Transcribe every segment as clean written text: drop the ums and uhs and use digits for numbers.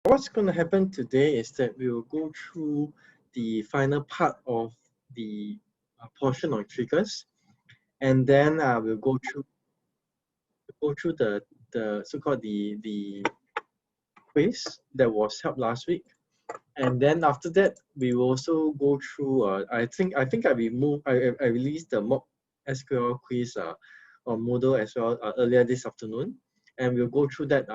What's going to happen today is that we will go through the final part of the portion on triggers, and then we'll go through the so-called the quiz that was held last week, and then after that we will also go through. I think I released the mock SQL quiz on Moodle as well earlier this afternoon, and we'll go through that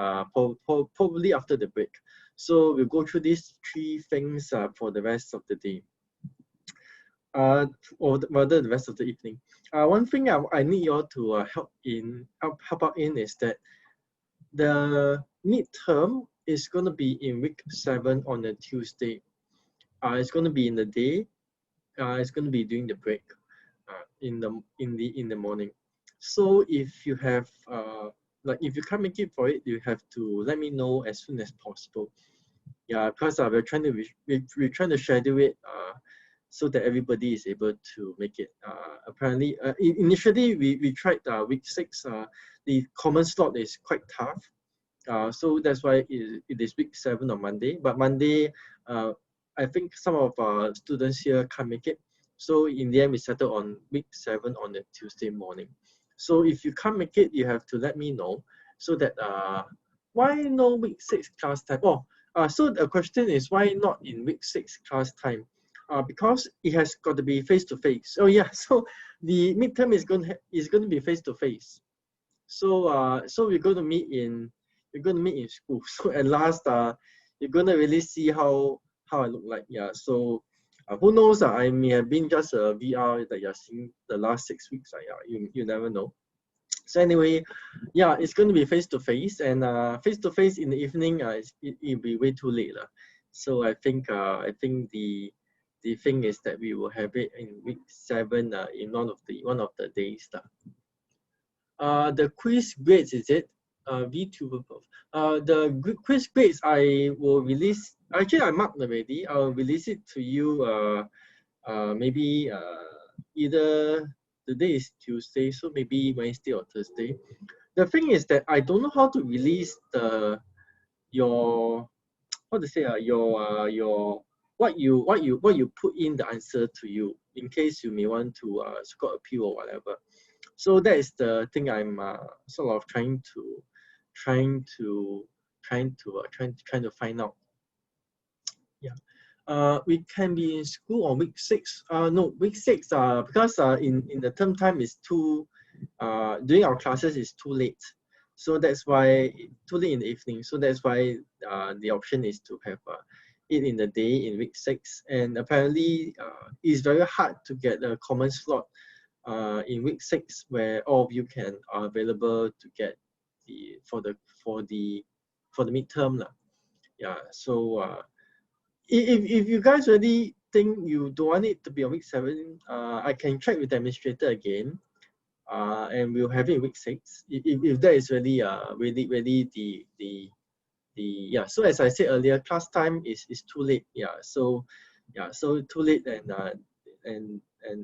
probably after the break. So we'll go through these three things for the rest of the day, or rather the rest of the evening. One thing I need you all to help out in is that the midterm is going to be in week 7 on a Tuesday. It's going to be in the day. It's going to be during the break, in the morning. So if you have like if you can't make it for it, you have to let me know as soon as possible. Yeah, because we're trying to schedule it so that everybody is able to make it. Apparently, initially we tried week 6. The common slot is quite tough. So that's why it is week 7 on Monday. But Monday, I think some of our students here can't make it. So in the end, we settled on week 7 on a Tuesday morning. So if you can't make it, you have to let me know so that why no week 6 class time? So the question is why not in week 6 class time? Because it has got to be face to face. Oh yeah, so the midterm is going to be face to face. So so we're going to meet in school. So at last, you're going to really see how I look like. Yeah. So who knows? I may have been just a VR that you're seeing the last 6 weeks. Yeah, you never know. So anyway, yeah, it's going to be face to face, and face to face in the evening. It'll be way too late, So I think the thing is that we will have it in week 7 in one of the days. The quiz grades, is it? VTuber. The quiz grades I will release. Actually, I marked already. I'll release it to you. Maybe either the day is Tuesday, so maybe Wednesday or Thursday. The thing is that I don't know how to release your how to say your what you put in the answer to you in case you may want to score appeal or whatever. So that is the thing I'm sort of trying to find out. Yeah. We can be in school on week 6. No, week 6. Because in the term time is too. During our classes is too late. So that's why too late in the evening. So that's why the option is to have it in the day in week 6. And apparently, it's very hard to get a common slot in week 6 where all of you are available to get for the midterm. Yeah. So if you guys really think you don't want it to be on week 7, I can check with the administrator again, and we'll have it in week 6. If that is really really the yeah. So as I said earlier, class time is too late. Yeah. So too late, and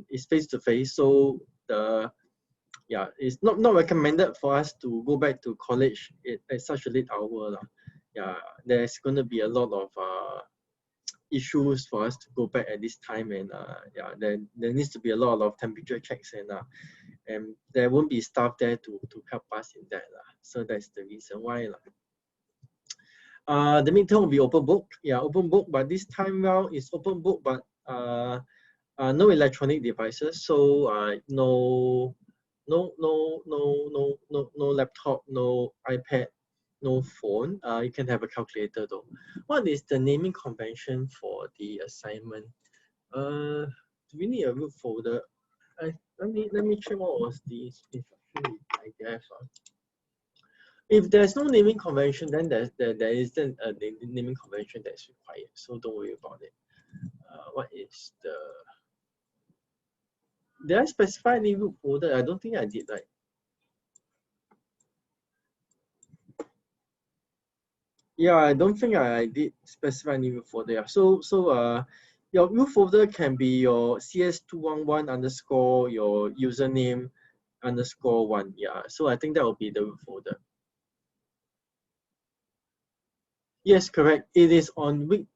it's face to face. So it's not recommended for us to go back to college at such a late hour. Yeah, there's going to be a lot of issues for us to go back at this time, and there needs to be a lot of temperature checks, and there won't be staff there to help us in that. So that's the reason why. The midterm will be open book. Yeah, open book, but this time round it's open book, but no electronic devices. So no laptop, no iPad, no phone. You can have a calculator though. What is the naming convention for the assignment? Do we need a root folder? Let me check what was the instruction I guess. If there's no naming convention, then there isn't a naming convention that's required. So don't worry about it. What is the? Did I specify any root folder? I don't think I did, right? Yeah, I don't think I did specify any root folder. So your root folder can be your CS211 underscore your username underscore 1. Yeah, so I think that will be the root folder. Yes, correct. It is on week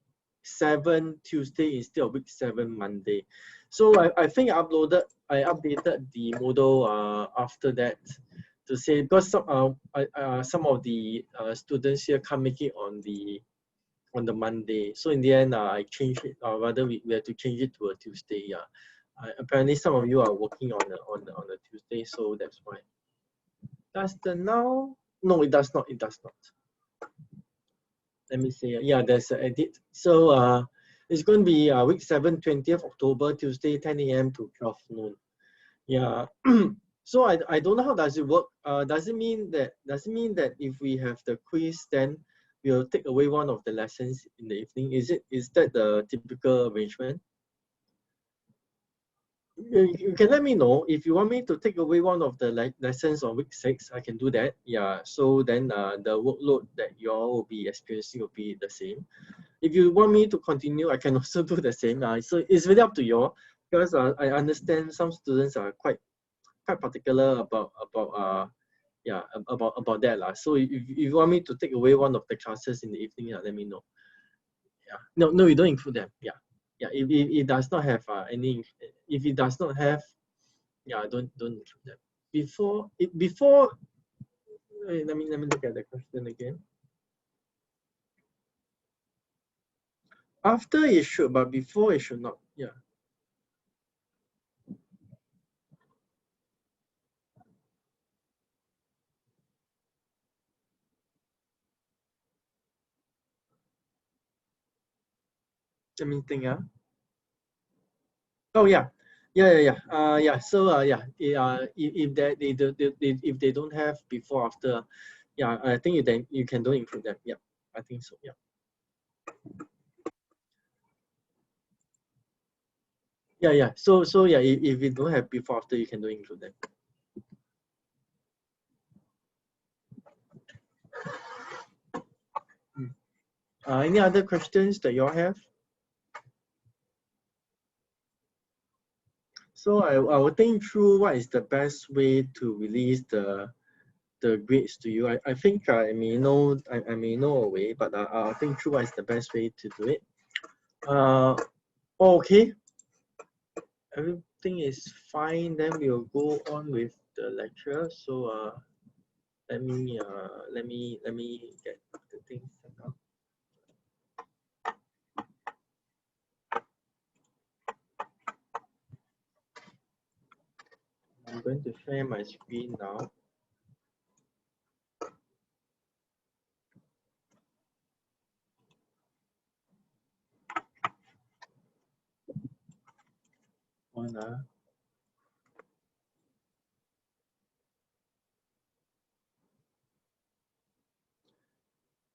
7 Tuesday instead of week 7 Monday. So I think I updated the model after that to say, because some of the students here can't make it on the Monday. So in the end, I changed it, or rather we have to change it to a Tuesday. Yeah. Apparently some of you are working on a Tuesday, so that's why. Does the now? No, it does not. It does not. Let me see. Yeah, there's an edit. So it's going to be week 7, 20th October, Tuesday, 10 a.m. to 12 noon. Yeah. So I don't know how does it work. Does it mean that if we have the quiz, then we'll take away one of the lessons in the evening? Is that the typical arrangement? You can let me know if you want me to take away one of the lessons on week 6. I can do that. Yeah. So then the workload that you all will be experiencing will be the same. If you want me to continue, I can also do the same. So it's really up to you all, because I understand some students are quite particular about that lah. So if you want me to take away one of the classes in the evening, let me know. Yeah. No, you don't include them. Yeah. Yeah. If it does not have if it does not have, yeah, don't include them. Before let me look at the question again. After it should, but before it should not. Yeah. Let me think. Oh yeah, yeah. So if they don't have before after, yeah, I think you can don't include them. Yeah, I think so. Yeah, yeah. So yeah, if you don't have before after, you can don't include them. Any other questions that you all have? So I will think through what is the best way to release the grades to you. I think I may know a way, but I'll think through what is the best way to do it. Okay, everything is fine. Then we'll go on with the lecture. So let me get the things set up. I'm going to share my screen now.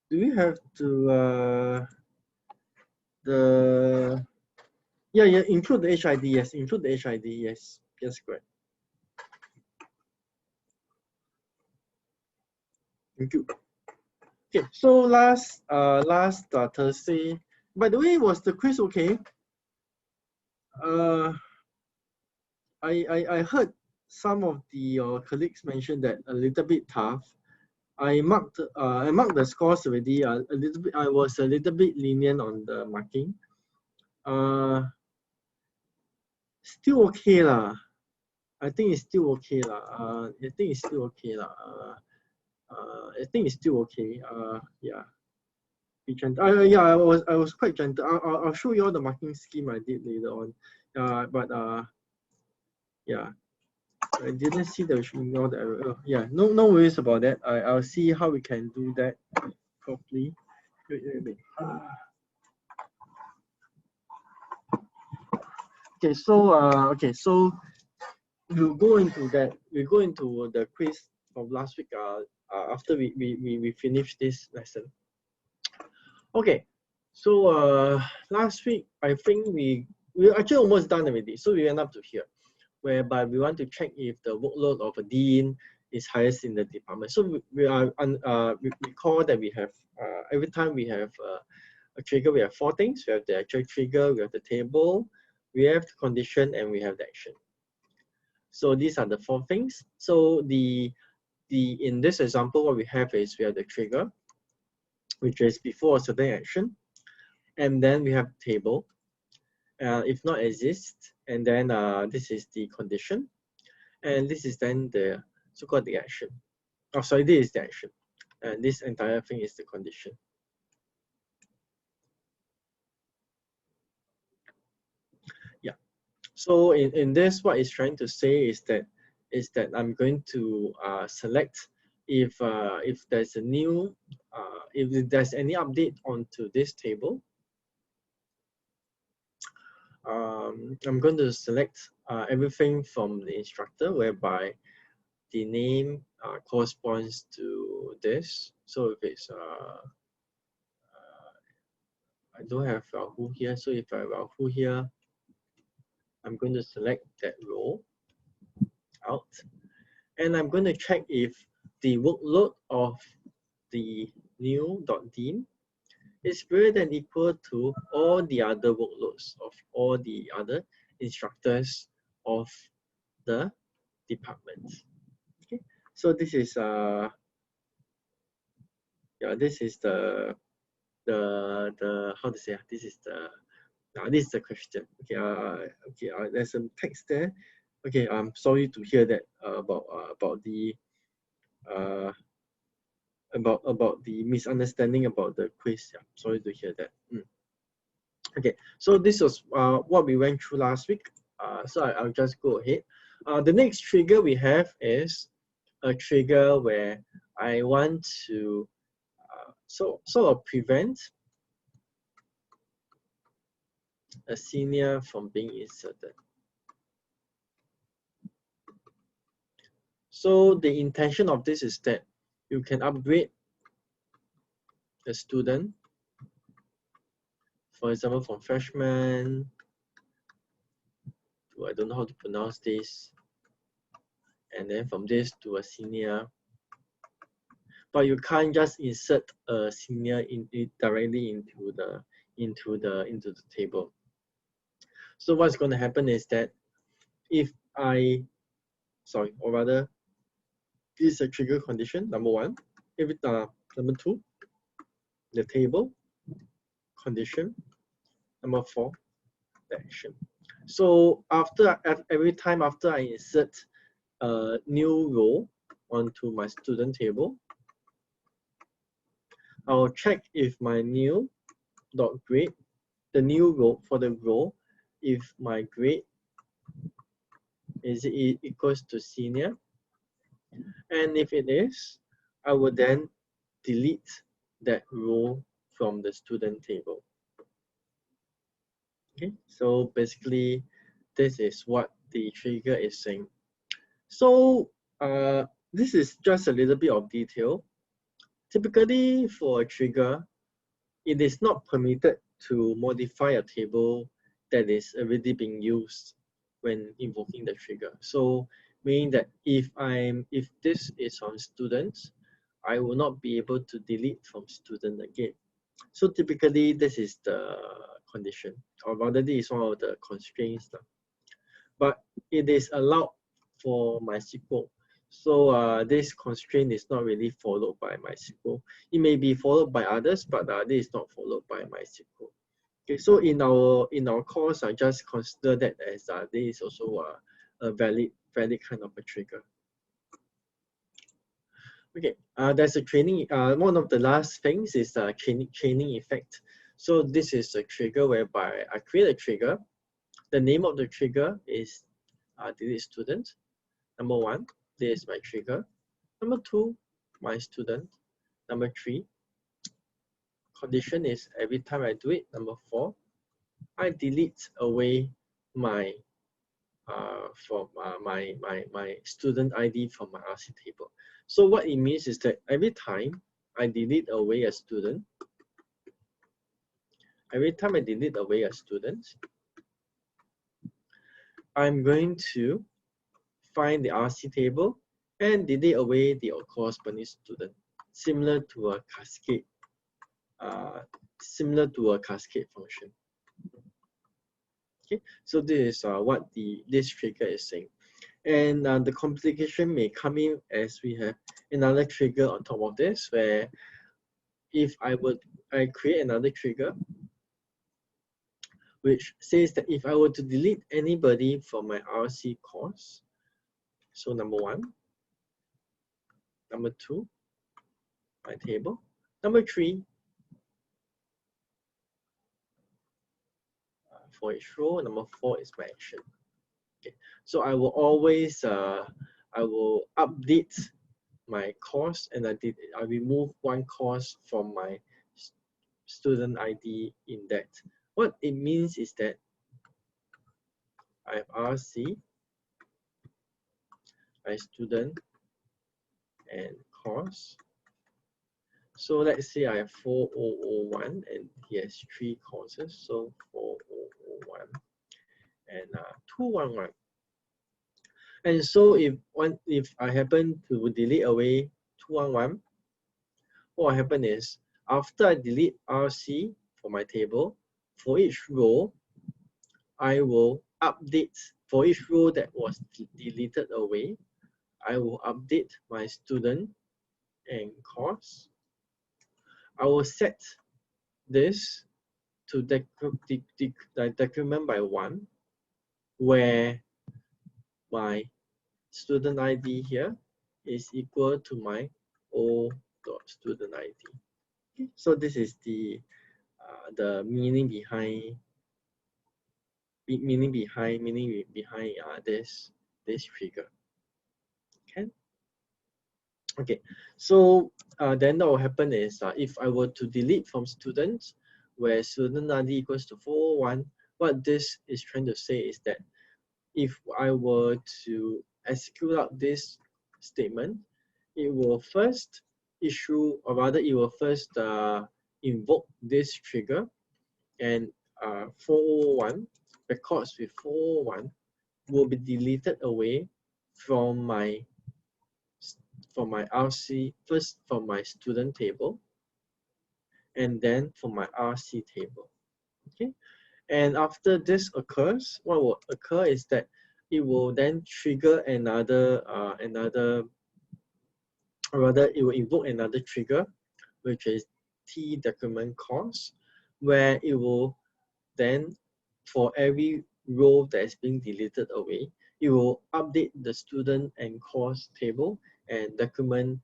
Do we have to the yeah, include the HID? Yes, include the HID. Yes, correct. Thank you. Okay, so last Thursday. By the way, was the quiz okay? Uh, I heard some of the colleagues mention that a little bit tough. I marked the scores already. A little bit. I was a little bit lenient on the marking. Still okay lah. I think it's still okay lah. I think it's still okay lah. I think it's still okay. Yeah. Be gentle. Yeah, I was quite gentle. I'll show you all the marking scheme I did later on. But yeah, I didn't see the email that. Yeah, no worries about that. I'll see how we can do that properly. Wait. Okay, so we'll go into that. We'll go into the quiz from last week. After we finish this lesson. Okay, so last week I think we actually almost done already. So we went up to here, whereby we want to check if the workload of a dean is highest in the department. So we recall that we have every time we have a trigger, we have 4 things. We have the actual trigger, we have the table, we have the condition, and we have the action. So these are the 4 things. So in this example, what we have is we have the trigger. which is before a certain action, and then we have table. If not exist, and then this is the condition, and this is then the so-called the action. Oh, sorry, this is the action, and this entire thing is the condition. Yeah. So in this, what it's trying to say is that I'm going to select if there's a new if there's any update onto this table. I'm going to select everything from the instructor, whereby the name corresponds to this. So if it's I don't have who here, so if I have who here, I'm going to select that row out, and I'm going to check if the workload of the new.dean is greater than equal to all the other workloads of all the other instructors of the department. Okay, so this is yeah, this is the how to say, this is the question. Okay, there's some text there. Okay, I'm sorry to hear that about the about the misunderstanding about the quiz. Yeah, sorry to hear that. Okay, so this was what we went through last week. So I'll just go ahead. The next trigger we have is a trigger where I want to sort of prevent a senior from being inserted. So the intention of this is that you can upgrade the student, for example, from freshman to, I don't know how to pronounce this, and then from this to a senior. But you can't just insert a senior directly into the table. So what's going to happen is that if or rather, this is a trigger condition, number one. If it number two, the table condition, number four, the action. So every time after I insert a new row onto my student table, I'll check if my new dot grade, the new row for the row, if my grade is equals to senior, and if it is, I will then delete that row from the student table. Okay, so basically this is what the trigger is saying. So this is just a little bit of detail. Typically for a trigger, it is not permitted to modify a table that is already being used when invoking the trigger. So meaning that if this is on students, I will not be able to delete from student again. So typically this is the condition, or rather this is one of the constraints. But it is allowed for MySQL. So this constraint is not really followed by MySQL. It may be followed by others, but this is not followed by MySQL. Okay, so in our course, I just consider that as this is also a valid kind of a trigger. Okay, there's a training. One of the last things is training effect. So this is a trigger whereby I create a trigger. The name of the trigger is delete student. Number one, this is my trigger. Number two, my student. Number three, condition is every time I do it. Number four, I delete away my my student ID from my RC table. So what it means is that every time I delete away a student, I'm going to find the RC table and delete away the corresponding student, similar to a cascade function. Okay, so this is what this trigger is saying. And the complication may come in as we have another trigger on top of this, where if I create another trigger, which says that if I were to delete anybody from my RC course, so number 1, number 2, my table, number 3, for each row, number 4 is my action. Okay, so I will always I will update my course, and I remove one course from my student ID in that. What it means is that I have RC, my student, and course. So let's say I have 4001 and he has 3 courses, so 4001 and 211. And so if I happen to delete away 211, what will happen is after I delete RC for my table, for each row, I will update, for each row that was deleted away, I will update my student and course. I will set this to decrement by 1, where my student ID here is equal to my O.student ID. So this is the meaning behind this trigger. Okay, so then what will happen is if I were to delete from students where student ID equals to 401, what this is trying to say is that if I were to execute out this statement, it will first issue, or rather it will first invoke this trigger, and 401, records with 401 will be deleted away from my RC, first from my student table, and then from my RC table. Okay, and after this occurs, what will occur is that it will then trigger another or rather it will invoke another trigger, which is T decrement course, where it will then, for every row that is being deleted away, it will update the student and course table and decrement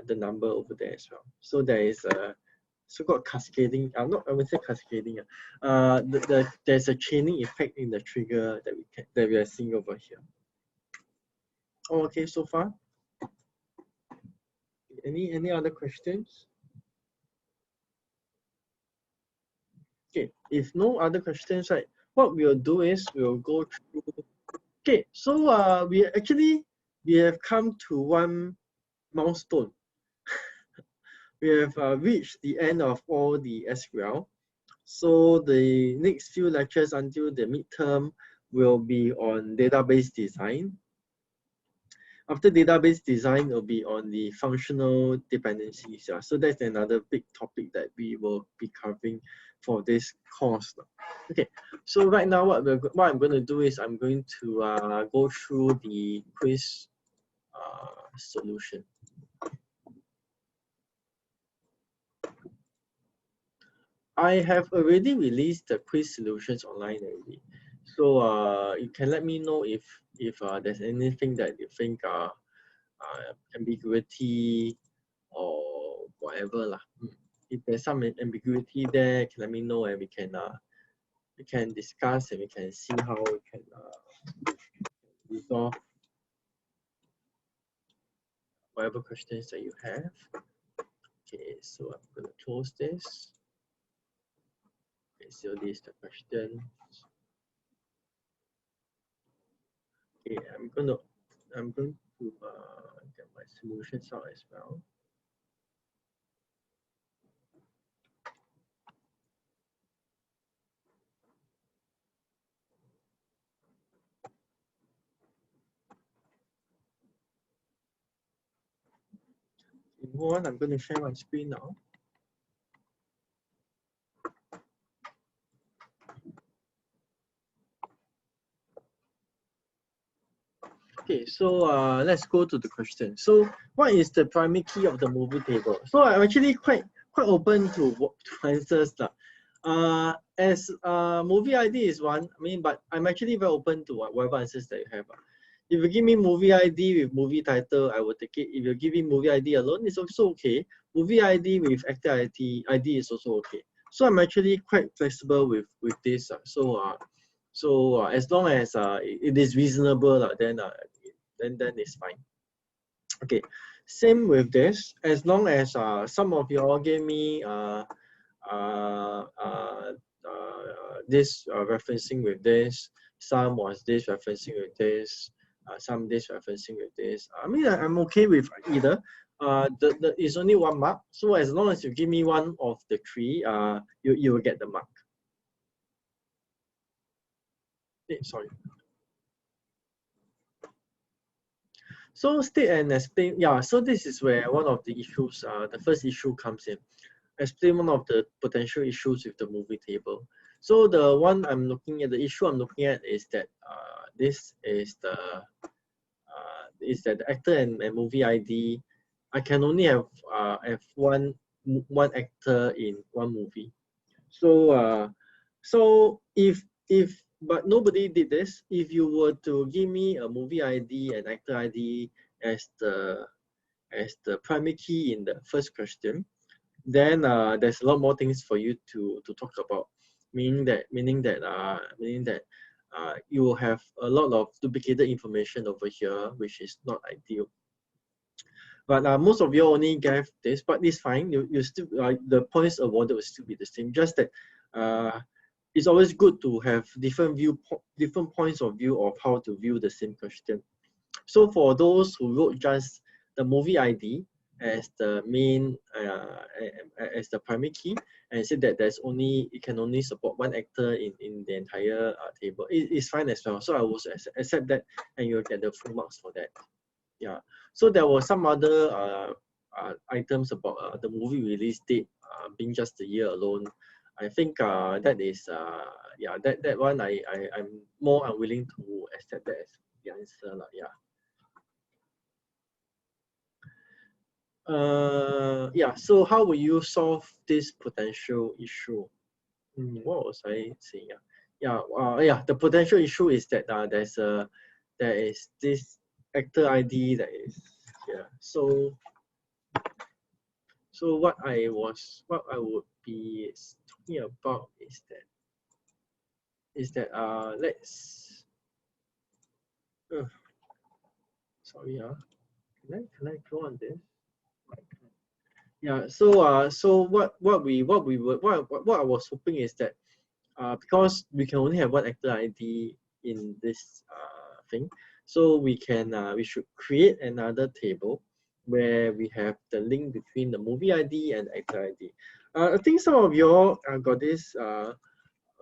the number over there as well. So there is a so-called cascading. I would say cascading. There's a chaining effect in the trigger that we are seeing over here. Oh, okay, so far. Any other questions? Okay, if no other questions, right, what we'll do is we'll go through. Okay, so we have come to one milestone. We have reached the end of all the SQL. So the next few lectures until the midterm will be on database design. After database design, will be on the functional dependencies. Yeah. So that's another big topic that we will be covering for this course. Okay, so right now what I'm going to do is I'm going to go through the quiz solution. I have already released the quiz solutions online already. So you can let me know if there's anything that you think ambiguity or whatever lah. If there's some ambiguity there, can let me know, and we can discuss and we can see how we can resolve whatever questions that you have. Okay, so I'm going to close this. Okay, so this is the question. Okay, I'm going to get my solutions out as well. Move on, I'm going to share my screen now. Okay, so let's go to the question. So what is the primary key of the movie table? So I'm actually quite quite open to answers. As movie ID is one, I mean, but I'm actually very open to whatever answers that you have. If you give me movie ID with movie title, I will take it. If you give me movie ID alone, it's also okay. Movie ID with actor ID is also okay. So I'm actually quite flexible with this. So as long as it is reasonable, then it's fine. Okay, same with this. As long as some of you all gave me this referencing with this, some was this referencing with this, some this referencing with this. I mean, I'm okay with either. It's only one mark. So as long as you give me one of the three, you will get the mark. Sorry. So state and explain. Yeah. So this is where one of the issues, the first issue comes in. Explain one of the potential issues with the movie table. So the one I'm looking at, the issue I'm looking at is that this is the actor and movie ID. I can only have one actor in one movie. So if but nobody did this. If you were to give me a movie ID and actor ID as the primary key in the first question, then there's a lot more things for you to talk about, meaning that you will have a lot of duplicated information over here, which is not ideal. But most of you only gave this, but it's fine. You still the points awarded will still be the same. Just that it's always good to have different points of view of how to view the same question. So for those who wrote just the movie ID as the main as the primary key, and said that it can only support one actor in the entire table, it's fine as well. So I will accept that, and you'll get the full marks for that. Yeah. So there were some other items about the movie release date being just a year alone. I think that is yeah, that one I'm more unwilling to accept that as the answer. Yeah. Yeah, so how will you solve this potential issue? What was I saying? Yeah, the potential issue is that there is this actor ID that is here. So what I would be talking about is that let's sorry, can I go on this? Yeah, so what I was hoping is that because we can only have one actor ID in this thing, so we should create another table where we have the link between the movie ID and actor ID. I think some of y'all got this.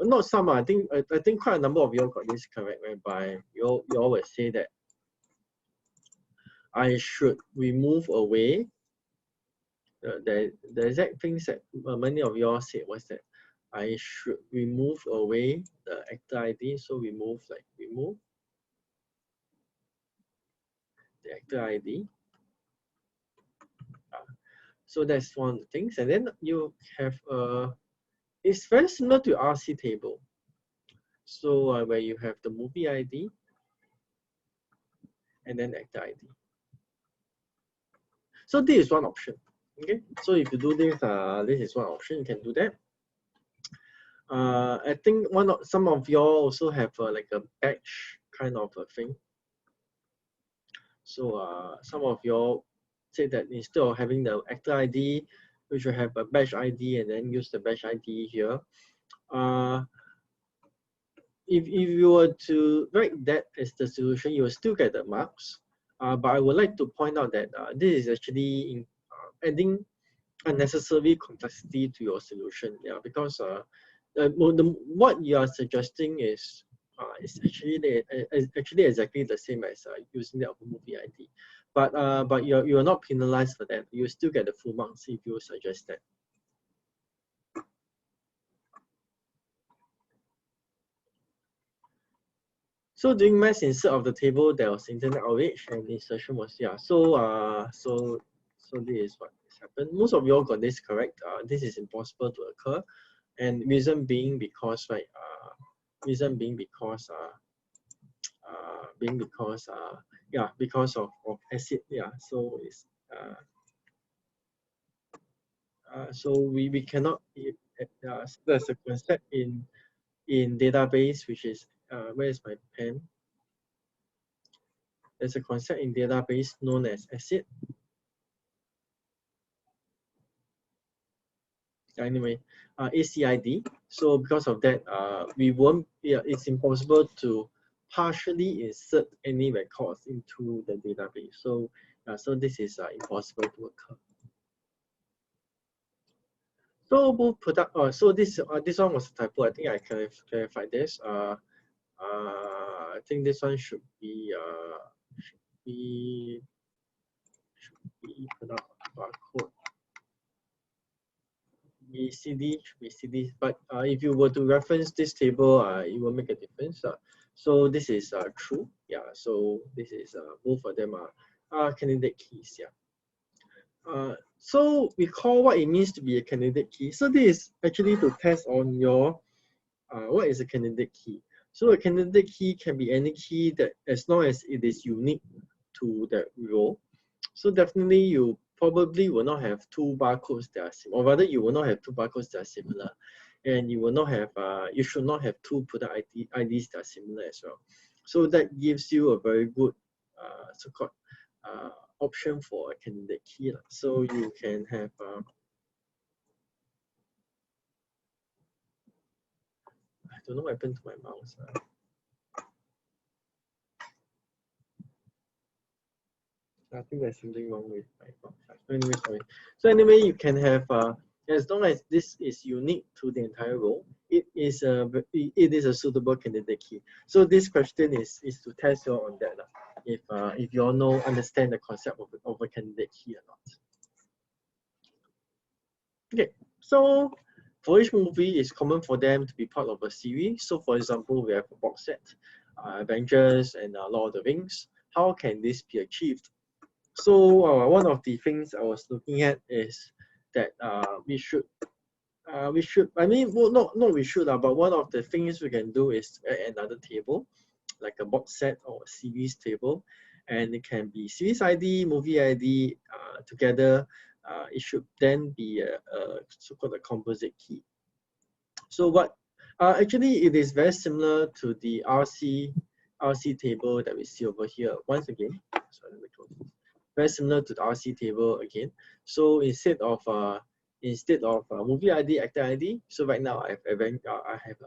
Not some. I think quite a number of y'all got this correct, whereby you all would say that I should remove away the exact things that many of y'all said was that I should remove away the actor ID. So remove the actor ID. So that's one of the things. And then you have it's very similar to RC table. So where you have the movie ID and then actor ID. So this is one option. Okay. So if you do this, this is one option. You can do that. I think some of y'all also have like a batch kind of a thing. So some of y'all said that instead of having the actor ID, we should have a batch ID and then use the batch ID here. If you were to write that as the solution, you will still get the marks. But I would like to point out that this is actually adding unnecessary complexity to your solution. Yeah, because what you are suggesting is actually exactly the same as using the movie ID, but you're not penalized for that. You still get the full marks if you suggest that. So doing mass insert of the table, there was internet outage and insertion was so this is what is happen. Most of you all got this correct. This is impossible to occur, and reason being because because of acid. Yeah, so it's so we cannot. There's a concept in database which is where is my pen? There's a concept in database known as acid. Anyway, ACID. So because of that, we won't. Yeah, it's impossible to partially insert any records into the database. So, so this is impossible to occur. So both product. So this one was a typo. I think I clarified this. I think this one should be product barcode. BCD, but if you were to reference this table, it will make a difference. So this is true. Yeah. So this is both of them are candidate keys. Yeah. So we call what it means to be a candidate key. So this is actually to test on your what is a candidate key. So a candidate key can be any key that as long as it is unique to that row. So definitely you probably will not have two barcodes that are similar, or rather you will not have two barcodes that are similar, and you will not have you should not have two product IDs that are similar as well. So that gives you a very good so-called option for a candidate key. So you can have I don't know what happened to my mouse. I think there's something wrong with my mouse. Anyway, sorry. So anyway, you can have as long as this is unique to the entire row, it is a suitable candidate key. So this question is to test you on that. If you all understand the concept of a candidate key or not. Okay, so for each movie, it's common for them to be part of a series. So for example, we have a box set, Avengers and Lord of the Rings. How can this be achieved? So one of the things I was looking at is that we should I mean, well, not we should but one of the things we can do is add another table, like a box set or a series table, and it can be series ID, movie ID together. It should then be a so-called a composite key. So what actually it is very similar to the RC table that we see over here. Once again, sorry, let me close this. Very similar to the RC table again. So instead of movie ID, actor ID, so right now I have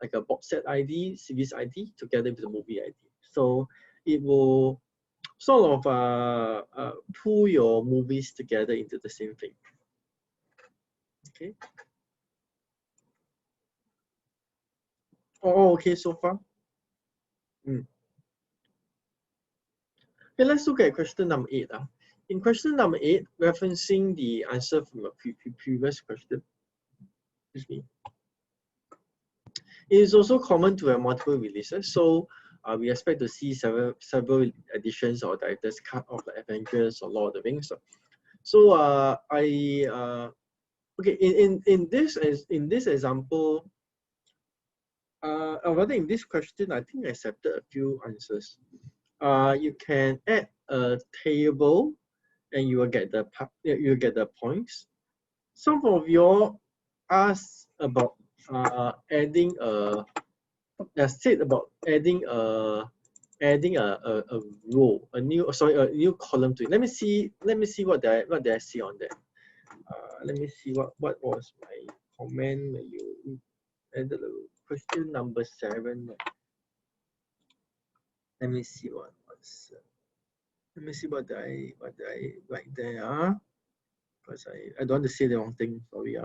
like a box set ID, series ID together with the movie ID. So it will sort of pull your movies together into the same thing. Okay. Oh, okay, so far. Okay, let's look at question number 8. In question number 8, referencing the answer from a previous question, excuse me, it is also common to have multiple releases. So we expect to see several editions or director's cut of the Avengers or Lord of the Rings. So okay, in this example, or rather in this question, I think I accepted a few answers. You can add a table and you will get the points. Some of you asked about adding a row, a new column to it. Let me see what did I see on that. Let me see what was my comment when you added question number 7. Let me see what was. Let me see what I write there. Because I don't want to say the wrong thing. Sorry.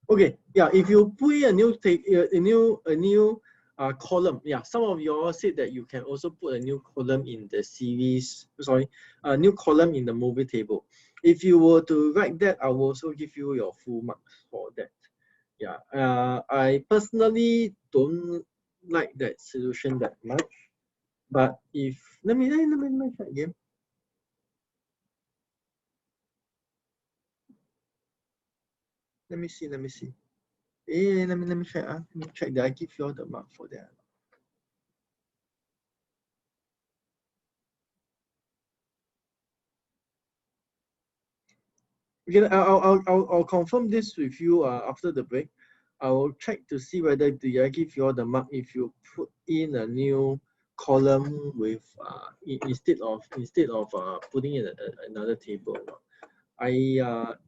Okay, yeah. If you put in a new column, yeah. Some of you all said that you can also put a new column in the series. Sorry, a new column in the movie table. If you were to write that, I will also give you your full marks for that. Yeah, I personally don't like that solution that much. But if let me check again. Let me see. Let me check. Let me check. Did I give you all the mark for that? Okay, I'll confirm this with you after the break. I will check to see whether did I give you all the mark if you put in a new column with instead of putting in another table. I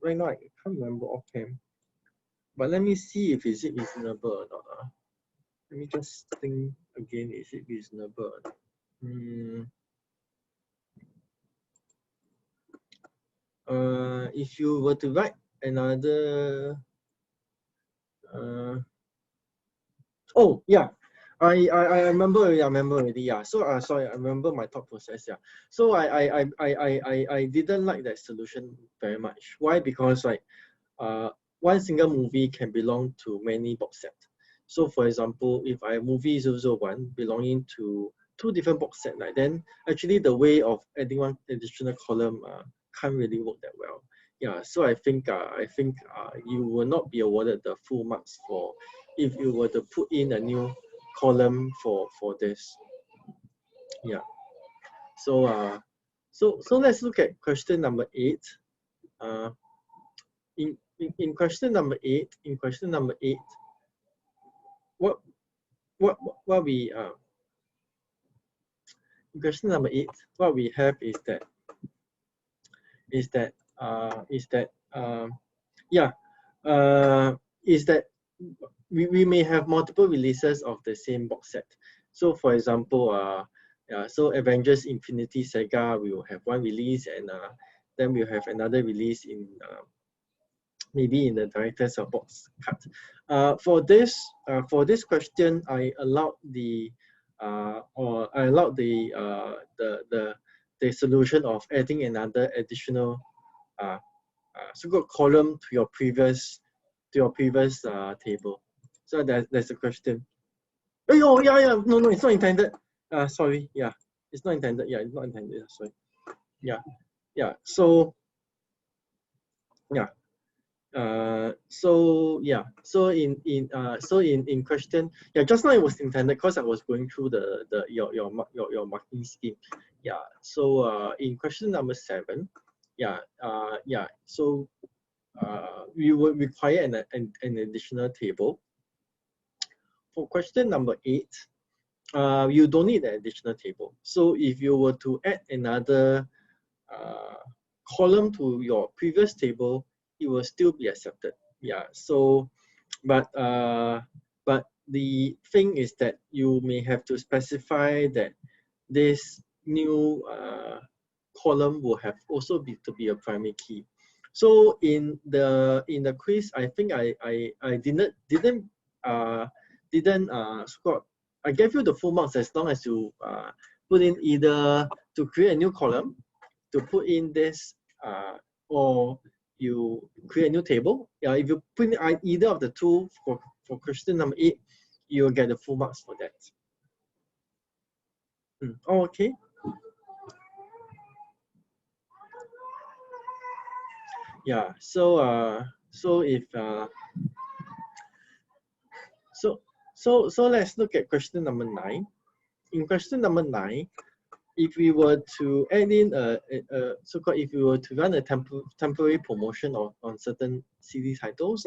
right now I can't remember offhand, but let me see if is it reasonable or not. Let me just think again. Is it reasonable or not? If you were to write another oh yeah, I remember already. I remember already. Yeah. So sorry, I remember my thought process. Yeah. So I didn't like that solution very much. Why? Because like one single movie can belong to many box sets. So for example, if I have movie 001 belonging to two different box sets, like then actually the way of adding one additional column can't really work that well. Yeah, so I think you will not be awarded the full marks for if you were to put in a new column for this. Yeah. So so let's look at question number 8. Uh, in question number 8, what what we in question number 8, what we have is that is that yeah is that we may have multiple releases of the same box set. So for example, so Avengers Infinity Saga, we will have one release, and then we'll have another release in maybe in the director's box cut. For this question, I allowed the the solution of adding another additional so-called column to your previous table. So that's the question. Oh yeah, no, it's not intended. Sorry, yeah, it's not intended. Yeah, it's not intended. Sorry. Yeah, yeah. So yeah. So yeah, so in question, yeah, just now it was intended because I was going through your marking scheme. Yeah, so in question number 7, yeah, so we would require an additional table. For question number 8, you don't need an additional table. So if you were to add another uh, column to your previous table, it will still be accepted. Yeah. So, but the thing is that you may have to specify that this new column will have also be to be a primary key. So in the quiz, I think I didn't score. I gave you the full marks as long as you put in either to create a new column, to put in this, or you create a new table. Yeah, if you put in either of the two for question number 8, you will get the full marks for that. Oh, okay. Yeah. So if so let's look at question number 9. In question number 9, if we were to add in so-called if we were to run a temporary promotion on certain CD titles,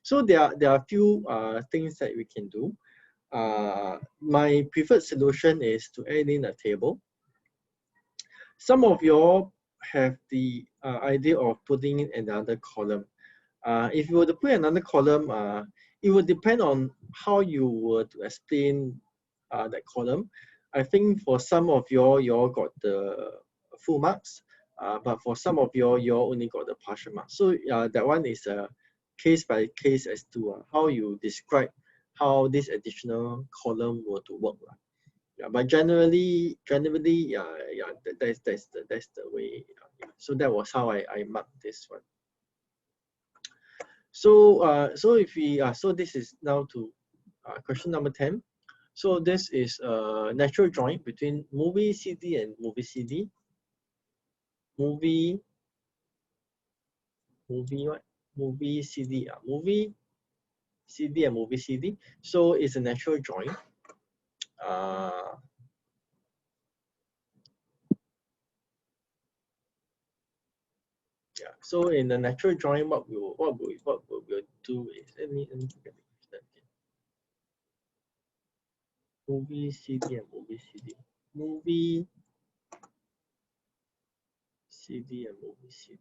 so there are a few things that we can do. My preferred solution is to add in a table. Some of you all have the idea of putting in another column. If you were to put another column, it would depend on how you were to explain that column. I think for some of you all got the full marks, but for some of you all only got the partial marks. So that one is a case by case as to how you describe how this additional column were to work. Yeah, but generally, yeah, that's the way. So that was how I marked this one. So if we so this is now to question number 10. So this is a natural drawing between movie CD and movie CD. Movie what? Movie CD. Movie CD and movie CD. So it's a natural drawing. Yeah. So in the natural drawing, what we'll do is let me look at that again. Movie CD and movie CD. Movie CD and movie CD.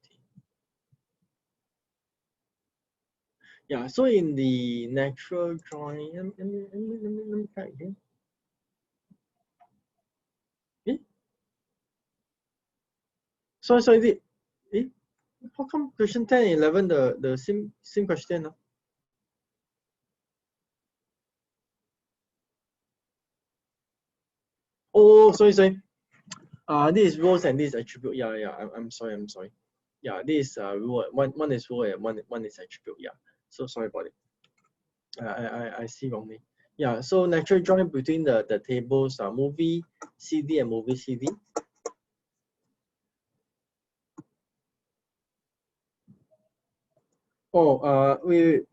Yeah, so in the natural drawing, let me try again. Eh? So is it, eh? How come question 10 and 11 the same question? Oh, sorry. This is roles and this is attribute. Yeah. I'm sorry. Yeah, this is role. One is role and one is attribute. Yeah. So sorry about it. I see wrongly. Yeah, so natural drawing between the tables are movie CD and movie CD. Oh,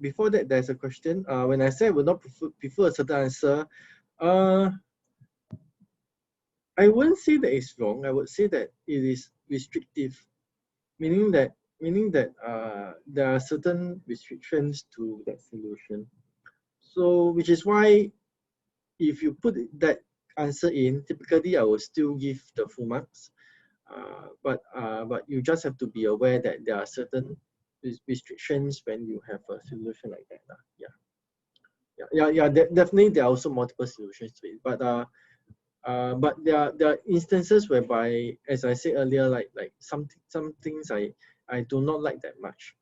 before that there's a question. When I say I would not prefer a certain answer, I wouldn't say that it's wrong. I would say that it is restrictive, meaning that there are certain restrictions to that solution. So which is why if you put that answer in, typically I will still give the full marks. But you just have to be aware that there are certain restrictions when you have a solution like that. Definitely there are also multiple solutions to it. But there are instances whereby, as I said earlier, like some things I do not like that much.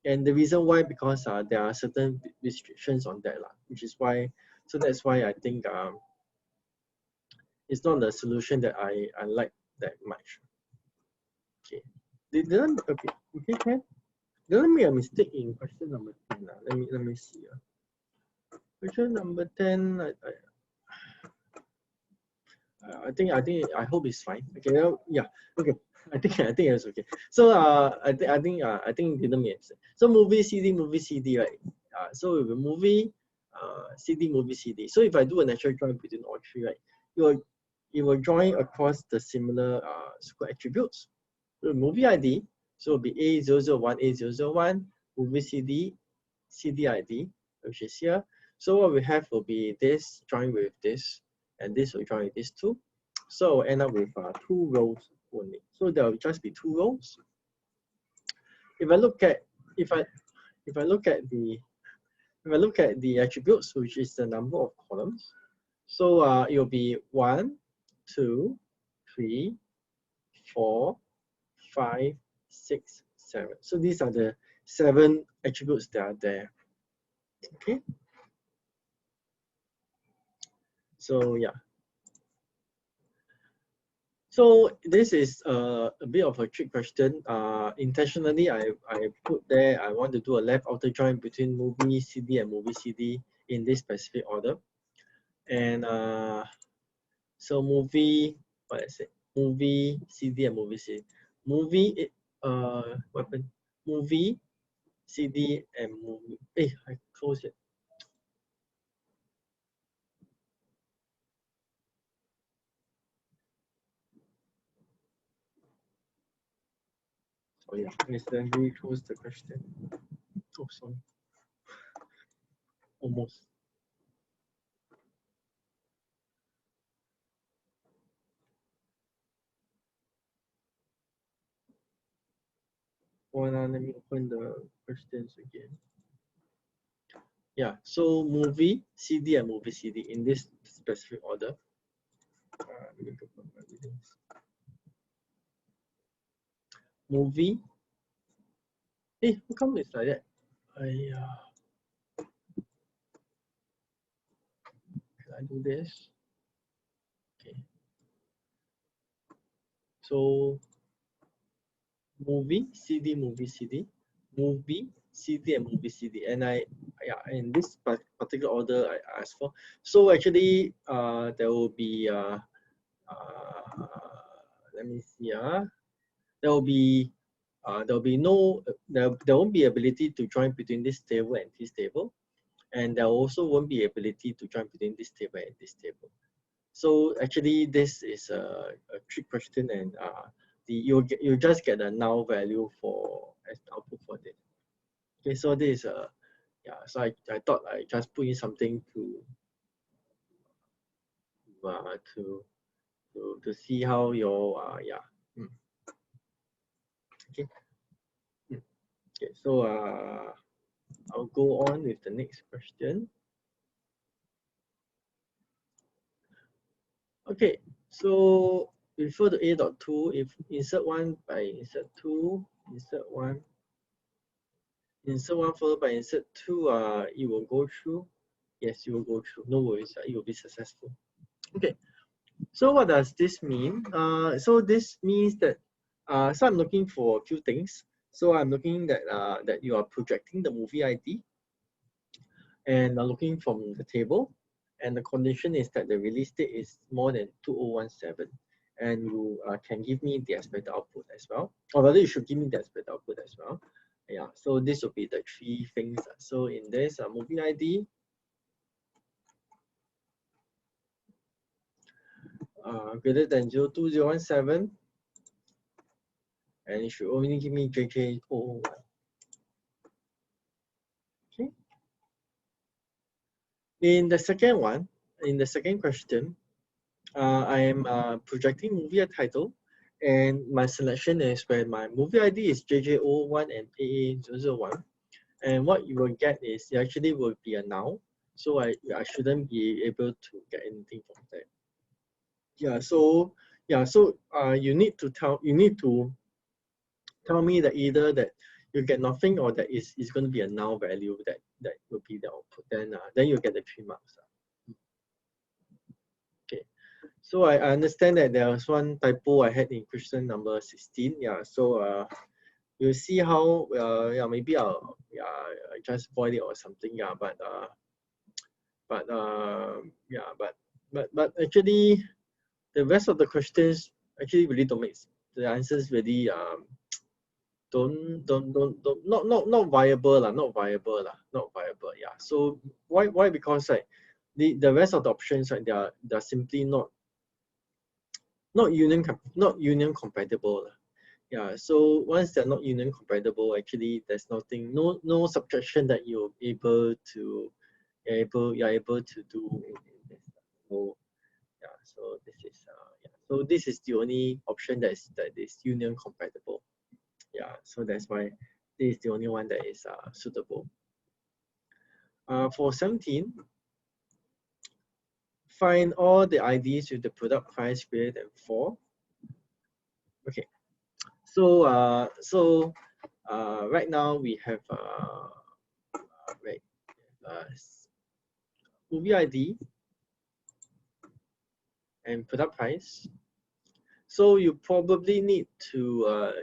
And the reason why, because there are certain restrictions on that, which is why, so that's why I think it's not the solution that I like that much. Okay. Okay, can. Did I make a mistake in question number 10? Let me see. Question number 10, I hope it's fine. Okay, yeah, okay. I think it's okay. So I think didn't make a mistake. So movie CD, right? So with a movie movie CD. So if I do a natural drawing between all three, right, you will join across the similar square attributes. So movie ID, so it'll be A001, A001, movie CD ID, which is here. So what we have will be this join with this, and this will join with this two. So we'll end up with two rows only. So there will just be two rows. If I look at if I if I look at the if I look at the attributes, which is the number of columns, so it will be 1, 2, 3, 4, 5, 6, 7. So these are the 7 attributes that are there. Okay. So yeah. So this is a bit of a trick question. Intentionally, I put there I want to do a left outer join between movie CD and movie CD in this specific order. And so movie, what I said, movie CD and movie CD. Movie, what happened? Movie CD and movie. I closed it. Oh yeah, I accidentally closed the question. Oh, sorry. Almost. Hold on, let me open the questions again. Yeah, so movie CD and movie CD in this specific order. Let me go for my readings. Movie. How come it's like that? Can I do this? Okay. So movie CD, movie CD, movie CD and movie CD, and in this particular order I asked for. So actually, there will be let me see. There will be no there won't be ability to join between this table and this table, and there also won't be ability to join between this table and this table. So actually, this is a trick question, and you just get a null value for as output for this. Okay, so this is so I thought I just put in something to see how your okay. Okay, so I'll go on with the next question. Okay, so refer to A.2, if insert 1 by insert 2, insert 1 followed by insert 2, it will go through. Yes, you will go through. No worries, it will be successful. Okay, so what does this mean? So this means that so I'm looking for a few things. So I'm looking that you are projecting the movie ID, and looking from the table, and the condition is that the release date is more than 2017, and you can give me the expected output as well, or rather you should give me the expected output as well. Yeah, so this will be the three things. So in this movie ID, greater than 02017, and it should only give me JJ001. Okay. In the second question, I am projecting movie title, and my selection is where my movie ID is JJ01 and AA001, and what you will get is it actually will be a null, so I shouldn't be able to get anything from there. Yeah, so you need to tell me that either that you get nothing, or that is going to be a null value that will be the output. Then you get the 3 marks. Okay. So I understand that there was one typo I had in question number 16. Yeah, so you'll see how maybe I'll I just void it or something. Yeah, but actually the rest of the questions actually really don't make the answers really don't not viable lah, not viable. Yeah. So why? Because like the rest of the options, right, they're simply not union compatible. Yeah, so once they're not union compatible, actually there's no subtraction that you're able to do in this. So yeah, so this is the only option that is union compatible. Yeah, so that's why this is the only one that is suitable. For 17, find all the IDs with the product price greater than 4. Okay, so right now we have movie ID and product price. So you probably need to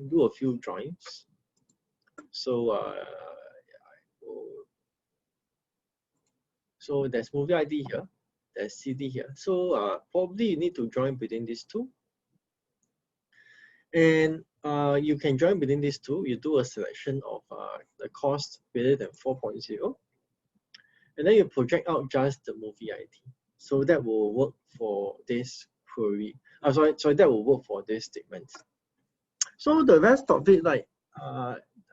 do a few joins. So so there's movie ID here, there's CD here. So probably you need to join between these two. And you can join between these two. You do a selection of the cost greater than 4.0, and then you project out just the movie ID. So that will work for this query. Sorry, that will work for this statement. So the rest of it, like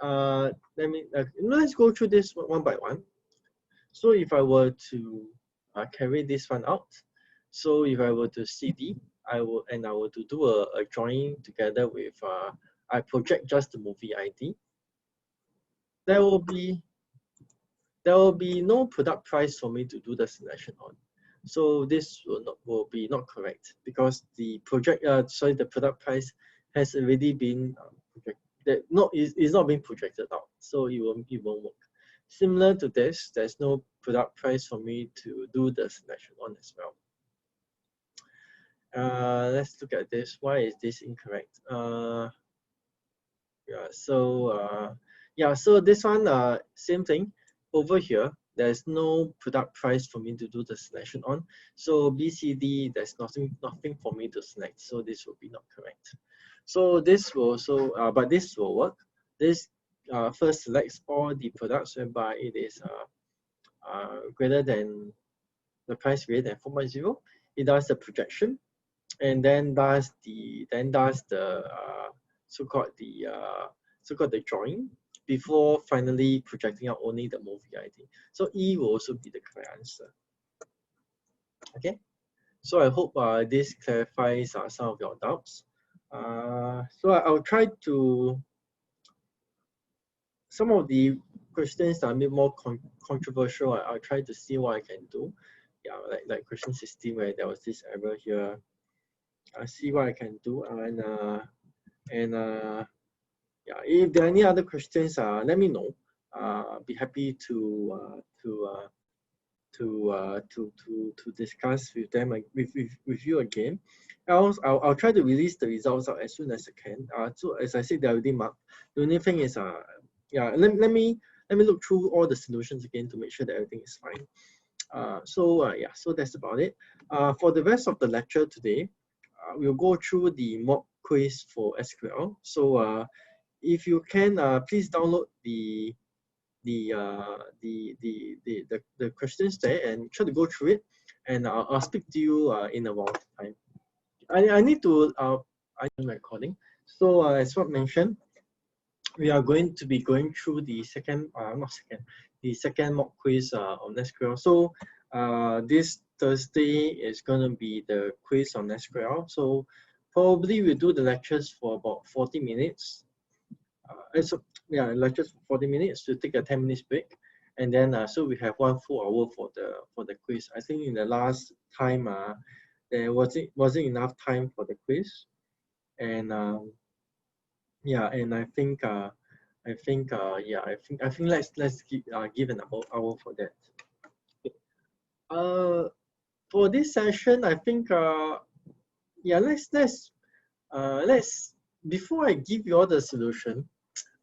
let's go through this one by one. So if I were to carry this one out, so if I were to CD, I will to do a join together with I project just the movie ID. There will be no product price for me to do the selection on. So this will be not correct, because the the product price has already been is not being projected out, so it won't work. Similar to this, there's no product price for me to do the selection on as well. Let's look at this. Why is this incorrect? yeah, so this one, same thing. Over here, there's no product price for me to do the selection on. So BCD, there's nothing for me to select. So this will be not correct. So this will also, but this will work. This first selects all the products whereby it is greater than the price greater than 4.0. It does the projection, and then does the so-called the drawing before finally projecting out only the movie ID. So E will also be the correct answer. Okay, so I hope this clarifies some of your doubts. So I'll try to, some of the questions are a bit more controversial. I'll try to see what I can do. Yeah, like question 16 where there was this error here. I'll see what I can do, and yeah, if there are any other questions, let me know. Be happy to discuss with them, with you again. I'll try to release the results out as soon as I can. So as I said, they're already marked. The only thing is, yeah, let me look through all the solutions again to make sure that everything is fine. Yeah, so that's about it. For the rest of the lecture today, we'll go through the mock quiz for SQL. So if you can, please download the questions there and try to go through it, and I'll speak to you in a while time. I need to I'm recording. So as what mentioned, we are going to be going through the second mock quiz on SQL. So this Thursday is going to be the quiz on SQL. So probably we'll do the lectures for about 40 minutes. So yeah, lectures for 40 minutes to take a 10 minutes break, and then so we have 1 full hour for the quiz. I think in the last time there wasn't enough time for the quiz, and yeah, and I think yeah, I think let's give an hour for that. For this session, I think yeah, let's before I give you all the solution,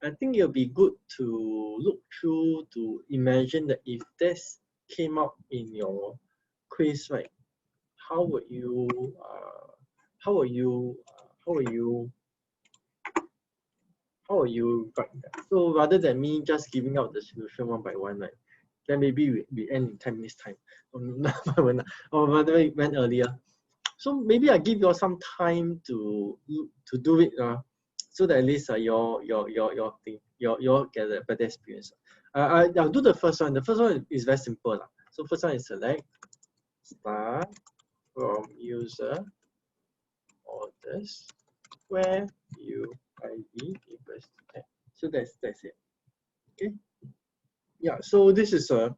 I think it'll be good to look through to imagine that if this came up in your quiz, right? How would you write that? So rather than me just giving out the solution one by one, right? Then maybe we end in 10 minutes time. Or rather it went earlier. So maybe I give you all some time to do it, so that at least your thing, you get a better experience. I'll do the first one. The first one is very simple. So first one is select star from user orders where UID equals to 10. So that's it. Okay. Yeah. So this is a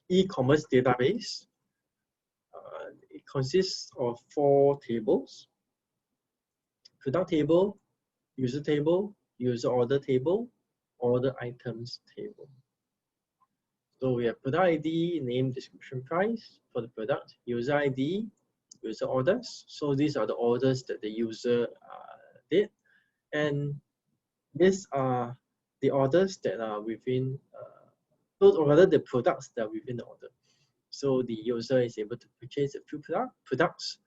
e-commerce database. It consists of 4 tables: product table, user table, user order table, order items table. So we have product ID, name, description, price for the product, user ID, user orders. So these are the orders that the user did, and these are the orders that are within, or rather the products that are within the order. So the user is able to purchase a few products,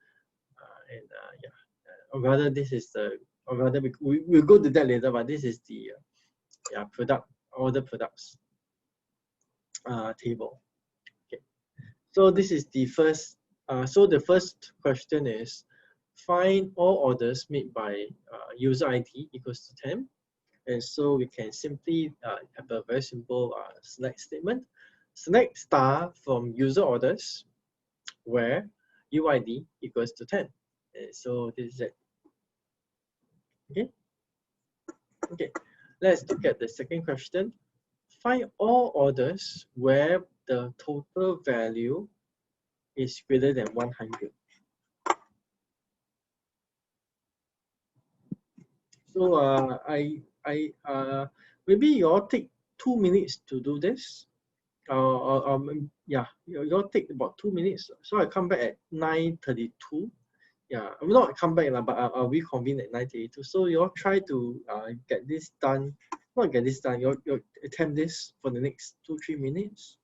and yeah, or rather this is the, or rather we'll go to that later, but this is the yeah, order products table. Okay, so this is the first. So the first question is find all orders made by user ID equals to 10, and so we can simply have a very simple select statement. Select star from user orders where UID equals to 10. And so this is it. Okay. Okay. Let's look at the second question. Find all orders where the total value is greater than 100. So maybe you all take 2 minutes to do this. Yeah, you all take about 2 minutes. So I come back at 9:32. Yeah, I will not come back, but I'll reconvene at 9:32. So you all try to get this done, not get this done, you'll attempt this for the next 2-3 minutes.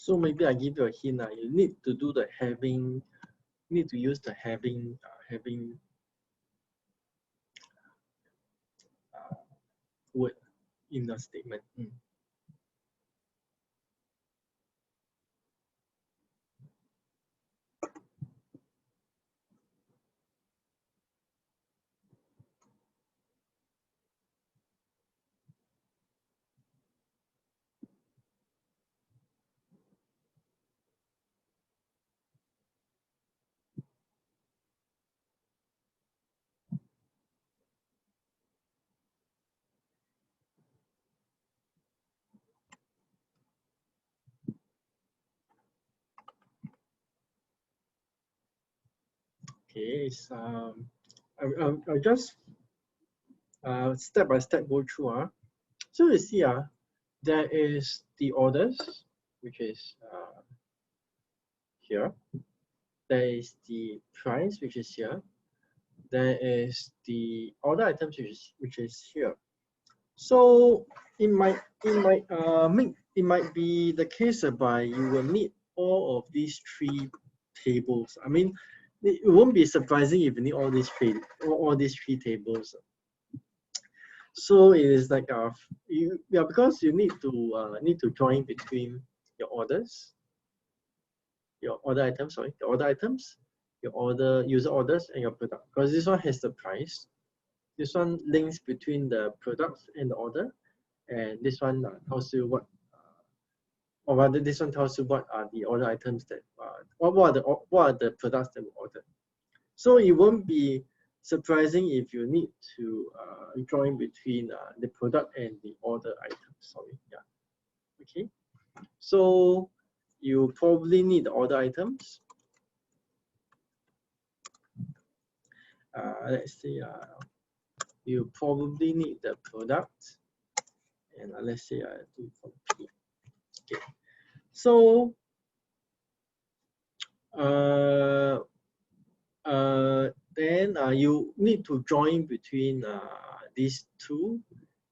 So maybe I give you a hint. You need to do the having, need to use the having word in the statement. Okay, it's I'll just step by step go through. So you see, there is the orders, which is here. There is the price, which is here. There is the order items, which is here. So it might be the case whereby you will need all of these 3 tables. I mean, it won't be surprising if you need all these 3 tables. So it is like because you need to join between your orders, your order items, your user orders, and your product. Because this one has the price. This one links between the product and the order, and this one tells you what, or rather, this one tells you what are the order items that what are the products that we ordered. So it won't be surprising if you need to join between the product and the order item. Sorry, yeah. Okay, so you probably need the order items. Let's say you probably need the product, and let's say I do from P. Okay, so then you need to join between these 2.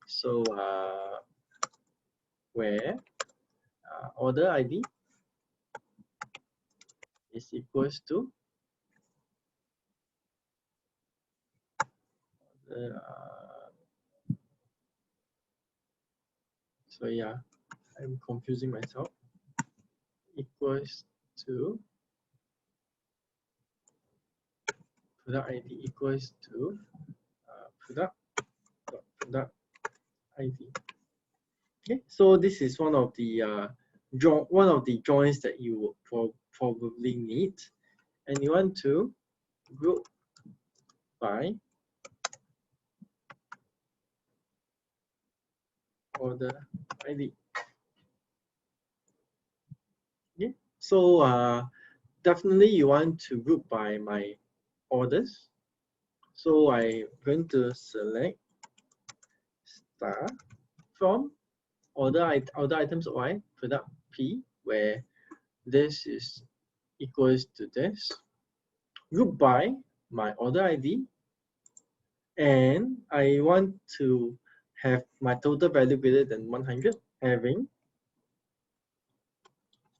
So where order ID is equals to so yeah, I'm confusing myself, equals to product ID equals to product ID. Okay, so this is one of the joins that you will probably need, and you want to group by order ID. Okay, so definitely you want to group by my orders. So I'm going to select star from order items Y, product P, where this is equals to this, group by my order ID, and I want to have my total value greater than 100, having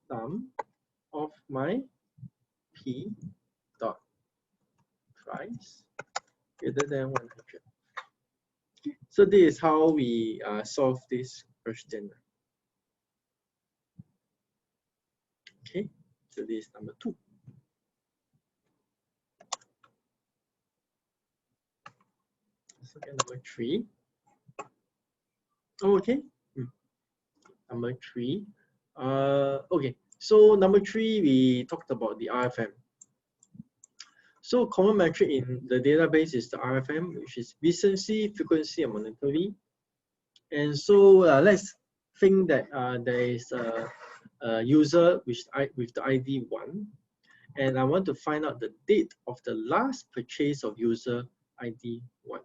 sum of my P dot price greater than 100. So this is how we solve this question. Okay, so this is number 2. Let's look at number 3. Okay, number 3. Okay, so number 3 we talked about the RFM. So common metric in the database is the RFM, which is recency, frequency, and monetary. And so let's think that there is a user with the ID 1, and I want to find out the date of the last purchase of user ID 1.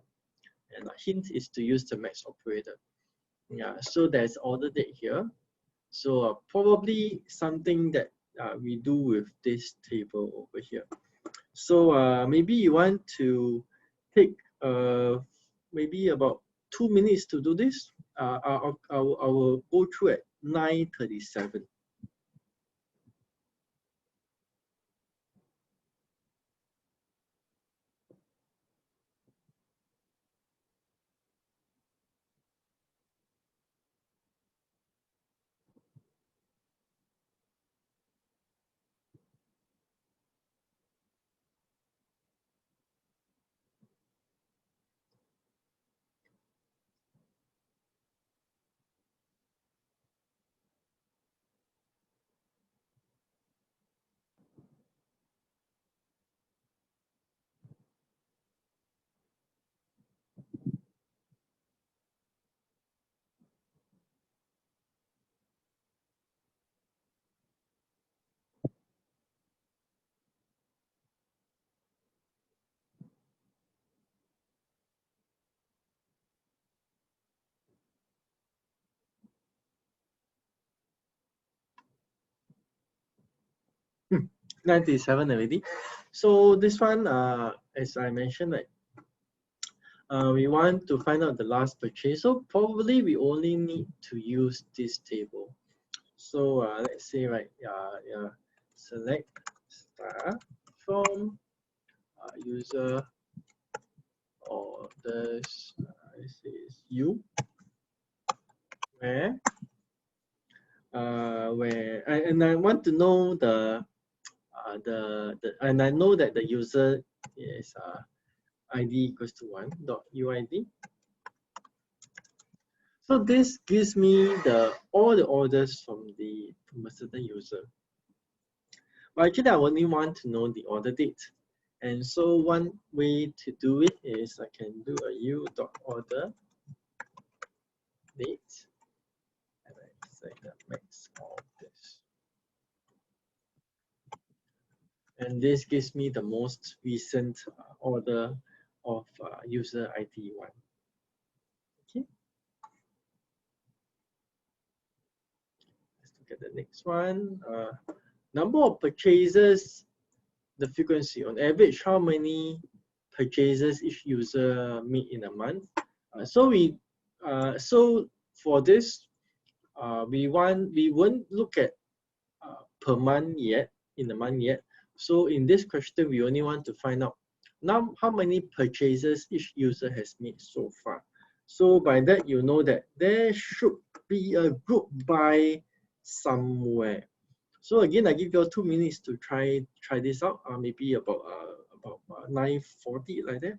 And a hint is to use the max operator. Yeah, so there's order date here. So probably something that we do with this table over here. So maybe you want to take maybe about 2 minutes to do this. I will go through at 9:37. Hmm, 97 already. So this one, as I mentioned, like we want to find out the last purchase. So probably we only need to use this table. So let's say select star from user orders. This is U, where and I want to know the and I know that the user is ID equals to 1 dot UID. So this gives me all the orders from a certain user. But actually, I only want to know the order date. And so one way to do it is I can do a u.order date, and I say the max of this. And this gives me the most recent order of user ID 1. Okay. Let's look at the next one. Number of purchases, the frequency. On average, how many purchases each user make in a month? So for this, we won't look at per month yet, in the month yet. So in this question, we only want to find out now how many purchases each user has made so far. So by that, you know that there should be a group buy somewhere. So again, I give you 2 minutes to try this out. Maybe about 9:40 like that.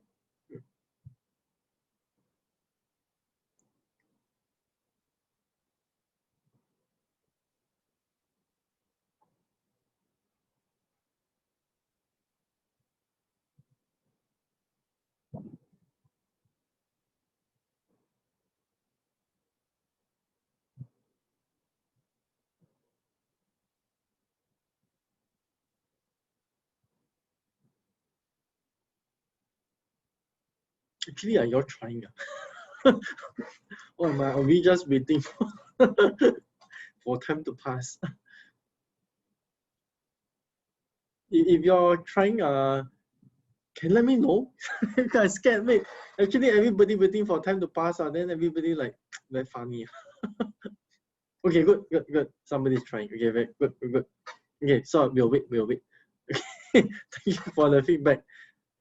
Actually, are you trying? Or are we just waiting for time to pass? If you're trying, can let me know. I scared, mate. Actually, everybody waiting for time to pass, then everybody like very funny. Okay, good. Somebody's trying. Okay, very good. Okay, so we'll wait. Okay, thank you for the feedback.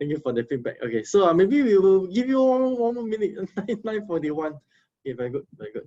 Thank you for the feedback. Okay, so maybe we will give you one more minute. 9:41. Okay, very good, very good.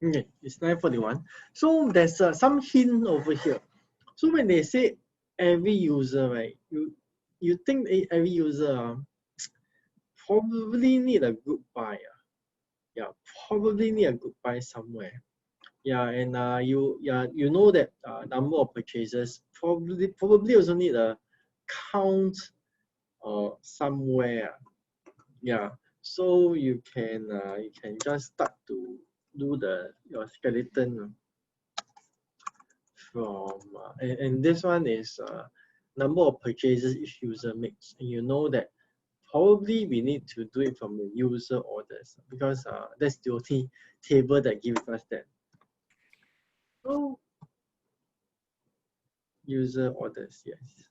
Okay, it's 9:41. So there's some hint over here. So when they say every user, right, you think every user probably need a group buy. Yeah, probably need a group buy somewhere. Yeah, and you know that number of purchases probably also need a count somewhere. Yeah, so you can just start to do your skeleton from and this one is number of purchases each user makes, and you know that probably we need to do it from the user orders because that's the only table that gives us that. So user orders, yes.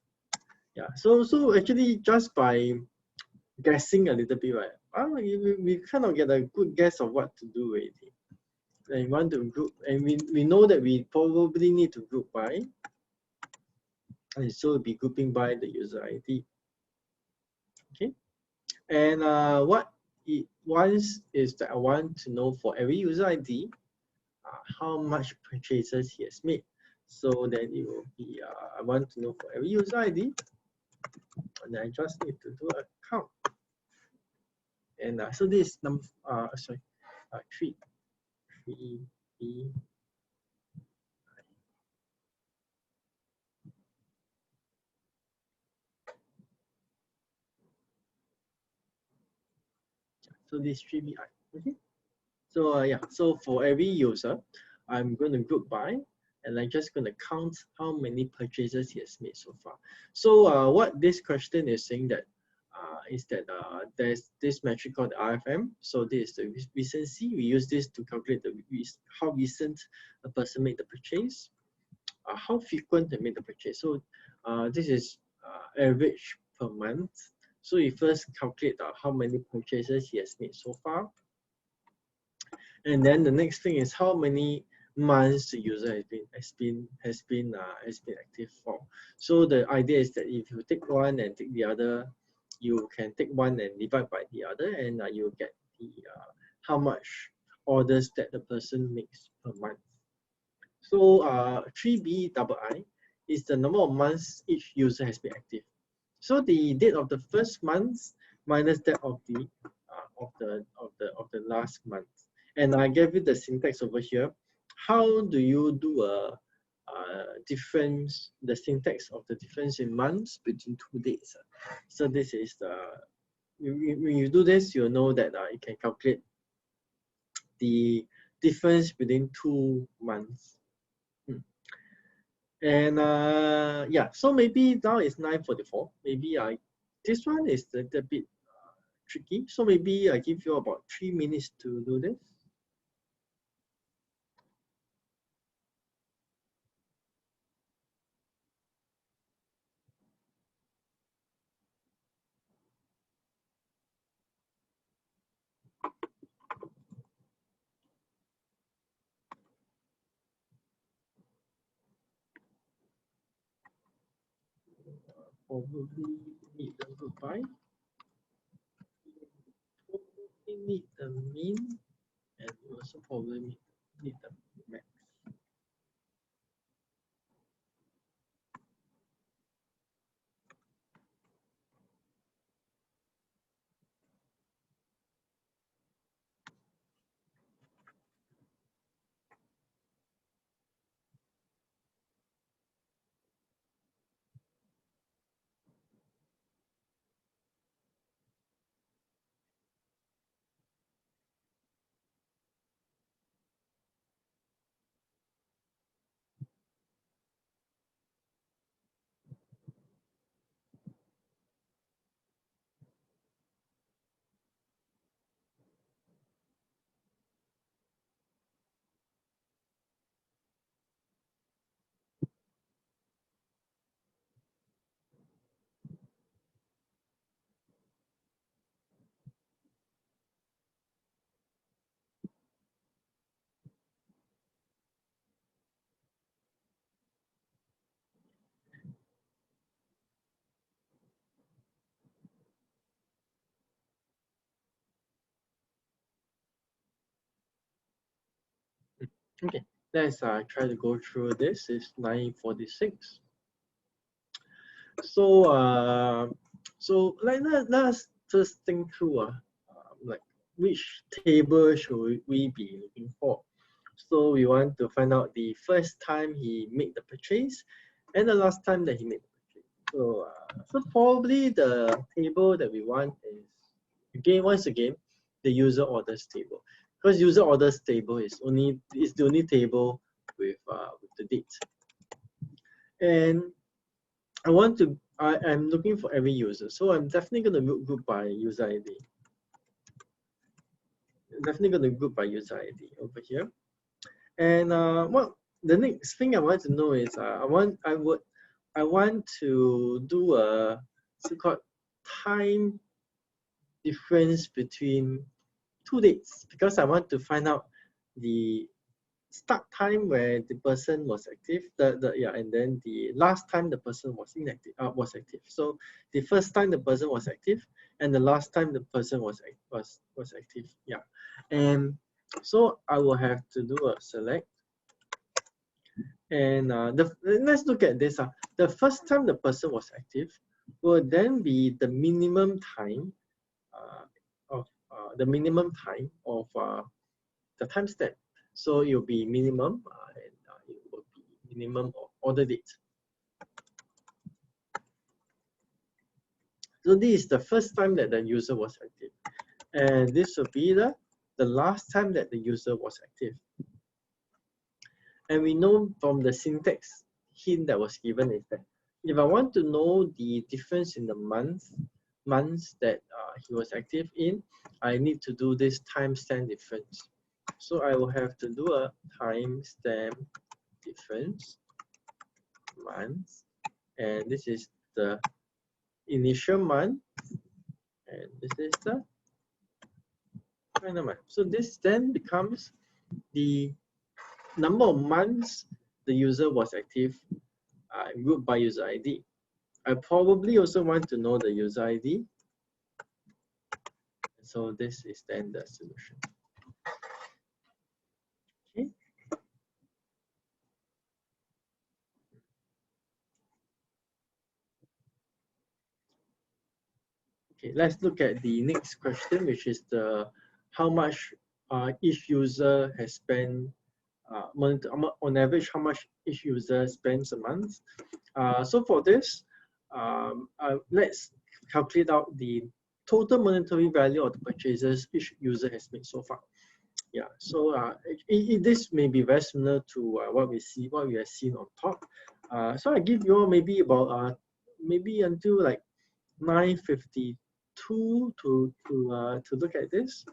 Yeah, so actually just by guessing a little bit, right, we kind of get a good guess of what to do already. And want to group, and we know that we probably need to group by, and so we'll be grouping by the user ID. Okay, and what it wants is that I want to know for every user ID how much purchases he has made. So then it will be I want to know for every user ID, and I just need to do a count. And so this is number sorry, 3. So this 3BI. Okay. So yeah, so for every user, I'm going to group by, and I'm just going to count how many purchases he has made so far. So what this question is saying that is that there's this metric called RFM. So this is the recency. We use this to calculate how recent a person made the purchase, how frequent they made the purchase. So this is average per month. So we first calculate how many purchases he has made so far. And then the next thing is how many months the user has been active for. So the idea is that if you take one and take the other, you can take one and divide by the other, and you get the how much orders that the person makes per month. So 3BII is the number of months each user has been active. So the date of the first month minus that of the last month. And I gave you the syntax over here. How do you do a difference, the syntax of the difference in months between 2 dates? So this is the, when you do this, you'll know that you can calculate the difference between 2 months. And yeah, so maybe now it's 9:44. Maybe this one is a little bit tricky. So maybe I give you about 3 minutes to do this. Probably need the group by. Probably need the mean, and also probably need the max. Okay, let's try to go through this. It's 9:46. So let's just think through like which table should we be looking for. So we want to find out the first time he made the purchase and the last time that he made the purchase. So probably the table that we want is once again the user orders table, because user orders table is the only table with the date. And I'm looking for every user, so I'm definitely going to group by user ID. Definitely going to group by user ID over here. And well, the next thing I want to know is I want to do a so-called time difference between two dates, because I want to find out the start time where the person was active, and then the last time the person was inactive, was active. So the first time the person was active and the last time the person was active. Yeah, and so I will have to do a select. And let's look at this. The first time the person was active will then be the minimum time of the timestamp. So it will be minimum, and it will be minimum of order date. So this is the first time that the user was active, and this will be the last time that the user was active. And we know from the syntax hint that was given is that if I want to know the difference in the months that he was active in, I need to do this timestamp difference. So I will have to do a timestamp difference months, and this is the initial month, and this is the final month. So this then becomes the number of months the user was active grouped by user ID. I probably also want to know the user ID. So this is then the solution. Okay. Okay, let's look at the next question, which is the how much each user has spent on average, how much each user spends a month. So for this, let's calculate out the total monetary value of the purchases each user has made so far. Yeah, so this may be very similar to what we have seen on top. So I give you all maybe about maybe until like 9:52 to look at this.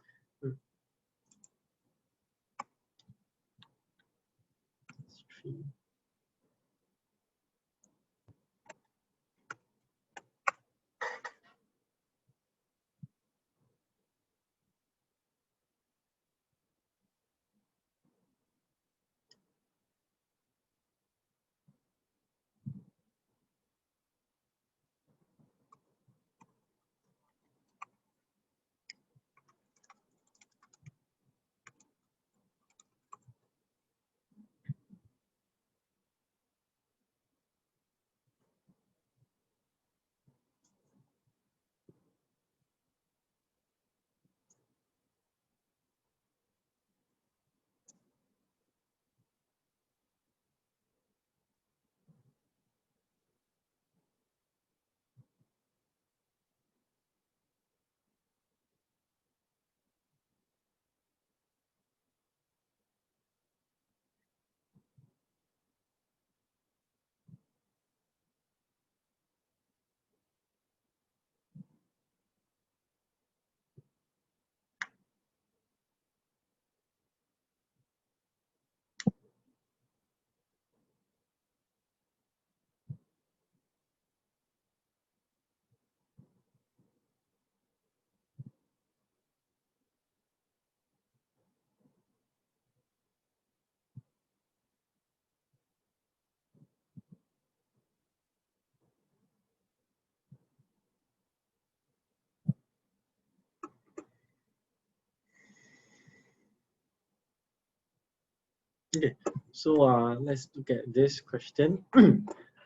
Okay, so let's look at this question.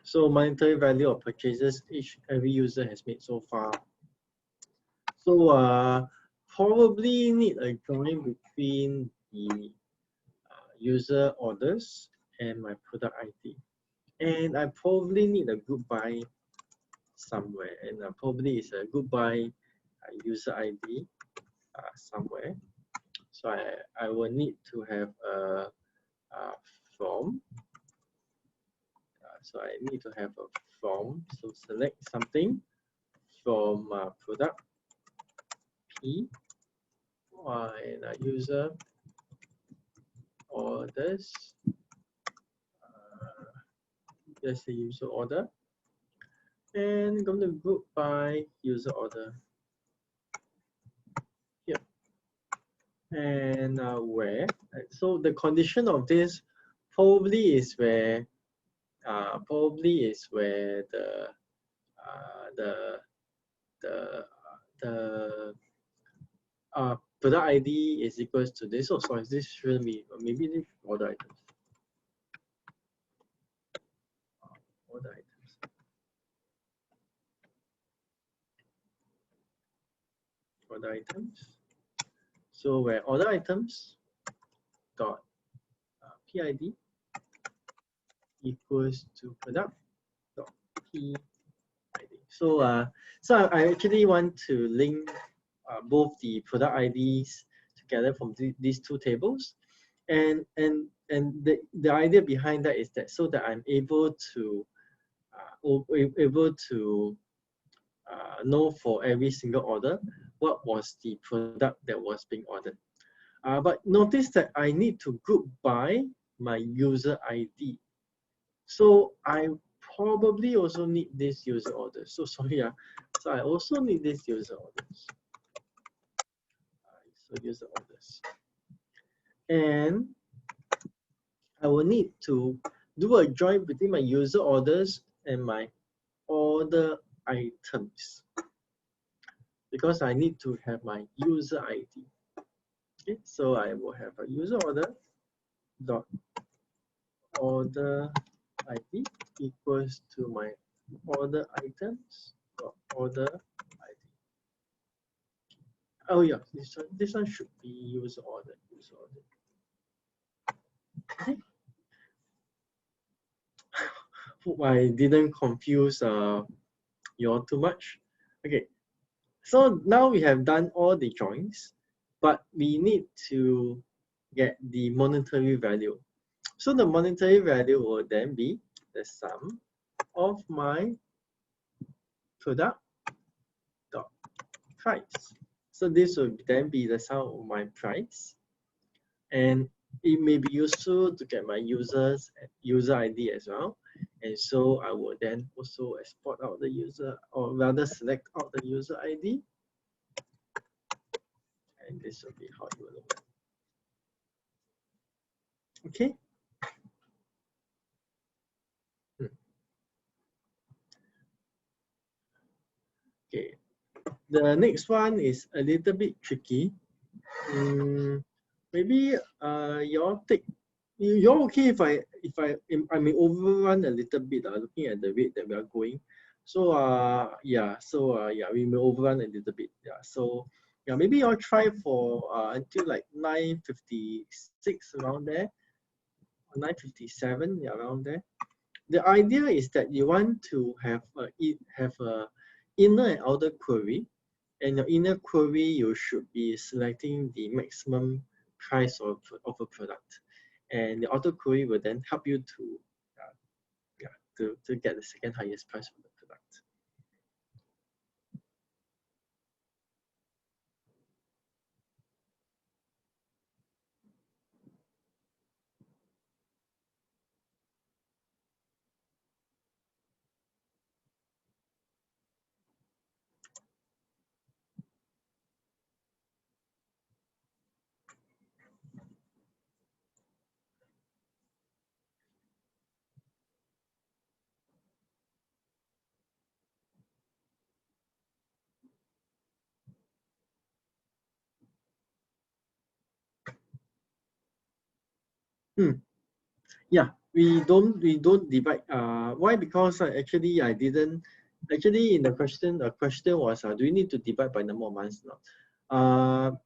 So monetary value of purchases every user has made so far. So probably need a join between the user orders and my product ID. And I probably need a group by somewhere, and probably is a group by user ID somewhere. So I will need to have a from. So I need to have a from. So select something from product P and user orders. There's a user order, and I'm going to group by user order here. And where? So the condition of this probably is where the uh, the the the product ID is equals to this. Oh, sorry, this shouldn't be. Maybe this order items. Order items. Order items. So where order items dot PID equals to product dot PID. So I actually want to link both the product IDs together from these two tables, and the idea behind that is that so that I'm able to know for every single order what was the product that was being ordered. But notice that I need to group by my user ID. So I probably also need this user order. So sorry, so I also need this user orders. So user orders. And I will need to do a join between my user orders and my order items because I need to have my user ID. Okay, so I will have a user order dot order ID equals to my order items dot order ID. Oh yeah, this one should be user order. User order. Okay. Hope I didn't confuse you all too much. Okay, so now we have done all the joins, but we need to get the monetary value. So the monetary value will then be the sum of my product dot price. So this will then be the sum of my price, and it may be useful to get my user ID as well. And so I will then also export out the user, or rather select out the user ID. And this will be how you will look. Okay. Okay. The next one is a little bit tricky. Maybe y'all you're okay if I may overrun a little bit looking at the rate that we are going. So yeah, we may overrun a little bit. Yeah. So yeah, maybe I'll try for until like 9:56 around there, 9:57, yeah, around there. The idea is that you want to have a inner and outer query, and your inner query you should be selecting the maximum price of a product, and the outer query will then help you to to get the second highest price for the product. Yeah, we don't divide. Why? Because actually I didn't. Actually, in the question was, do you need to divide by number of months? No.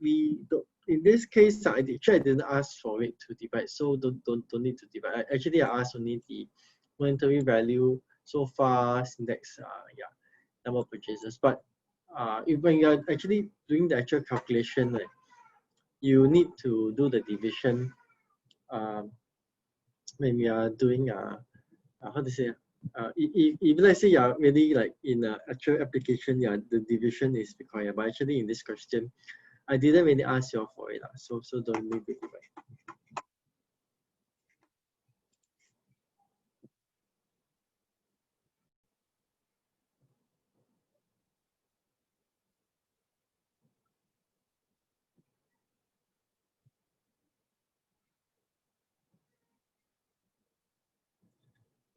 We don't, in this case, actually I didn't ask for it to divide, so don't need to divide. Actually, I asked only the monetary value so far, index, yeah, number of purchases. But if when you are actually doing the actual calculation, right, you need to do the division. Um, when we are doing how to say, if let's say you are really like in a actual application, yeah, the division is required. But actually in this question, I didn't really ask you for it, so don't need to divide.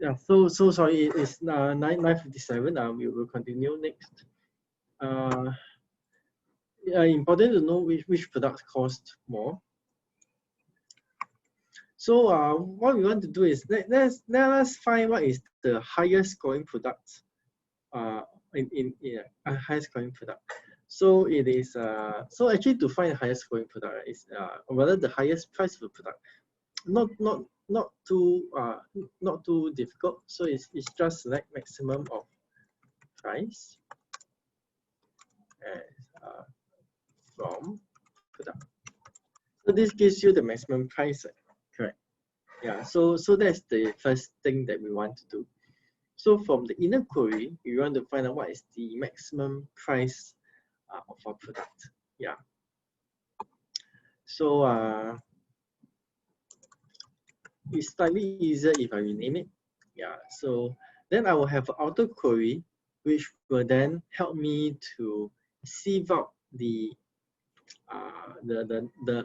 Yeah, so sorry, it's 9:57. We will continue next. Yeah, important to know which product cost more. So what we want to do is let's find what is the highest scoring product uh, in a highest scoring product. So it is so actually to find the highest scoring product is whether the highest price of the product. Not too difficult. So it's just select maximum of price and from product. So this gives you the maximum price, correct? Yeah. So that's the first thing that we want to do. So from the inner query, we want to find out what is the maximum price of our product. Yeah. So it's slightly easier if I rename it. Yeah. So then I will have an outer query, which will then help me to sieve out the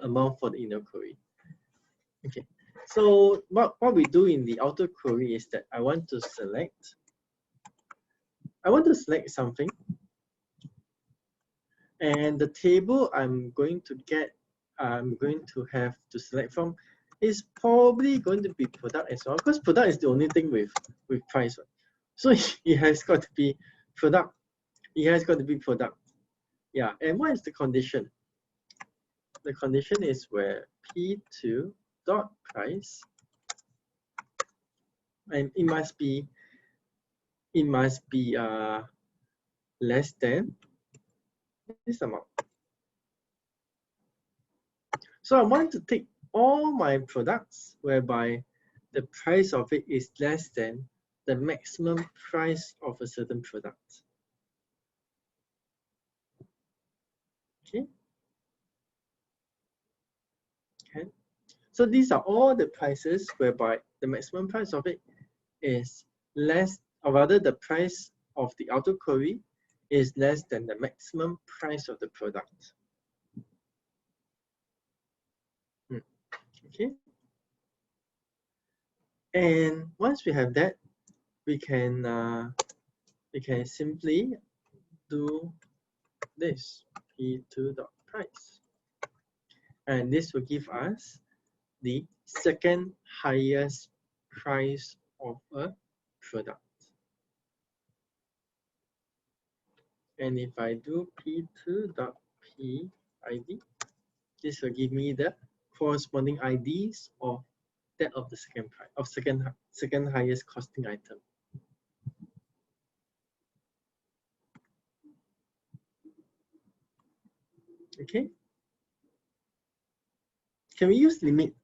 amount for the inner query. Okay. So what we do in the outer query is that I want to select something, and the table I'm going to have to select from is probably going to be product as well, because product is the only thing with price. Right? So it has got to be product. It has got to be product. Yeah. And what is the condition? The condition is where P2 dot price, and it must be less than this amount. So I want to take all my products whereby the price of it is less than the maximum price of a certain product. Okay. Okay. So these are all the prices whereby the maximum price of it is less, or rather the price of the outer query is less than the maximum price of the product. Okay. And once we have that, we can simply do this P2.price, and this will give us the second highest price of a product. And if I do P2.PID, this will give me the corresponding IDs of that of the second price, of second highest costing item. Okay. Can we use limit?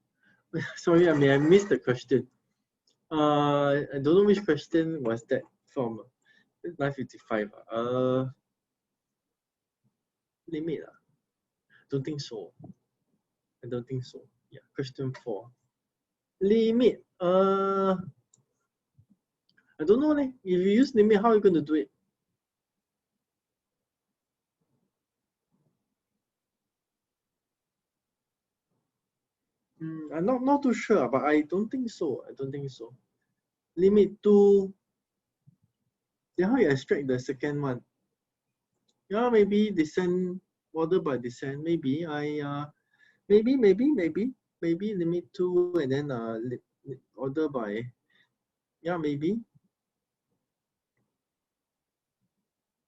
Sorry, I missed the question. I don't know which question was that from. 9:55. Limit. Don't think so. I don't think so. Yeah. Question 4. Limit. I don't know. If you use limit, how are you going to do it? I'm not too sure, but I don't think so. I don't think so. Limit to. Yeah, how you extract the second one? Yeah, maybe descent order by descent. Maybe maybe. maybe limit 2 and then order by, yeah, maybe.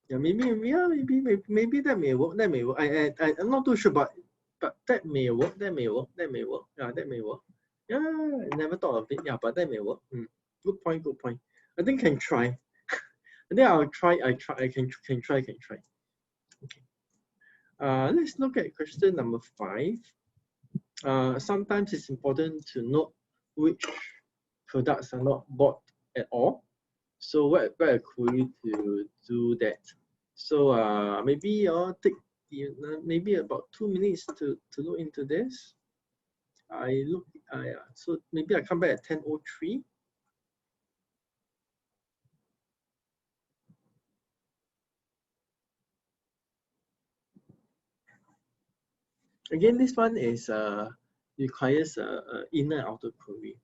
Yeah, maybe that may work. That may work. I'm not too sure, but that may work. That may work. That may work. Yeah, that may work. Yeah, I never thought of it. Yeah, but that may work. Good point. Good point. I think can try. I think I'll try. I can try. Okay. Let's look at question number 5. Sometimes it's important to note which products are not bought at all. So what a query to do that. So maybe I'll take maybe about 2 minutes to look into this. So maybe I come back at 10:03. Again, this one is requires a inner and outer query.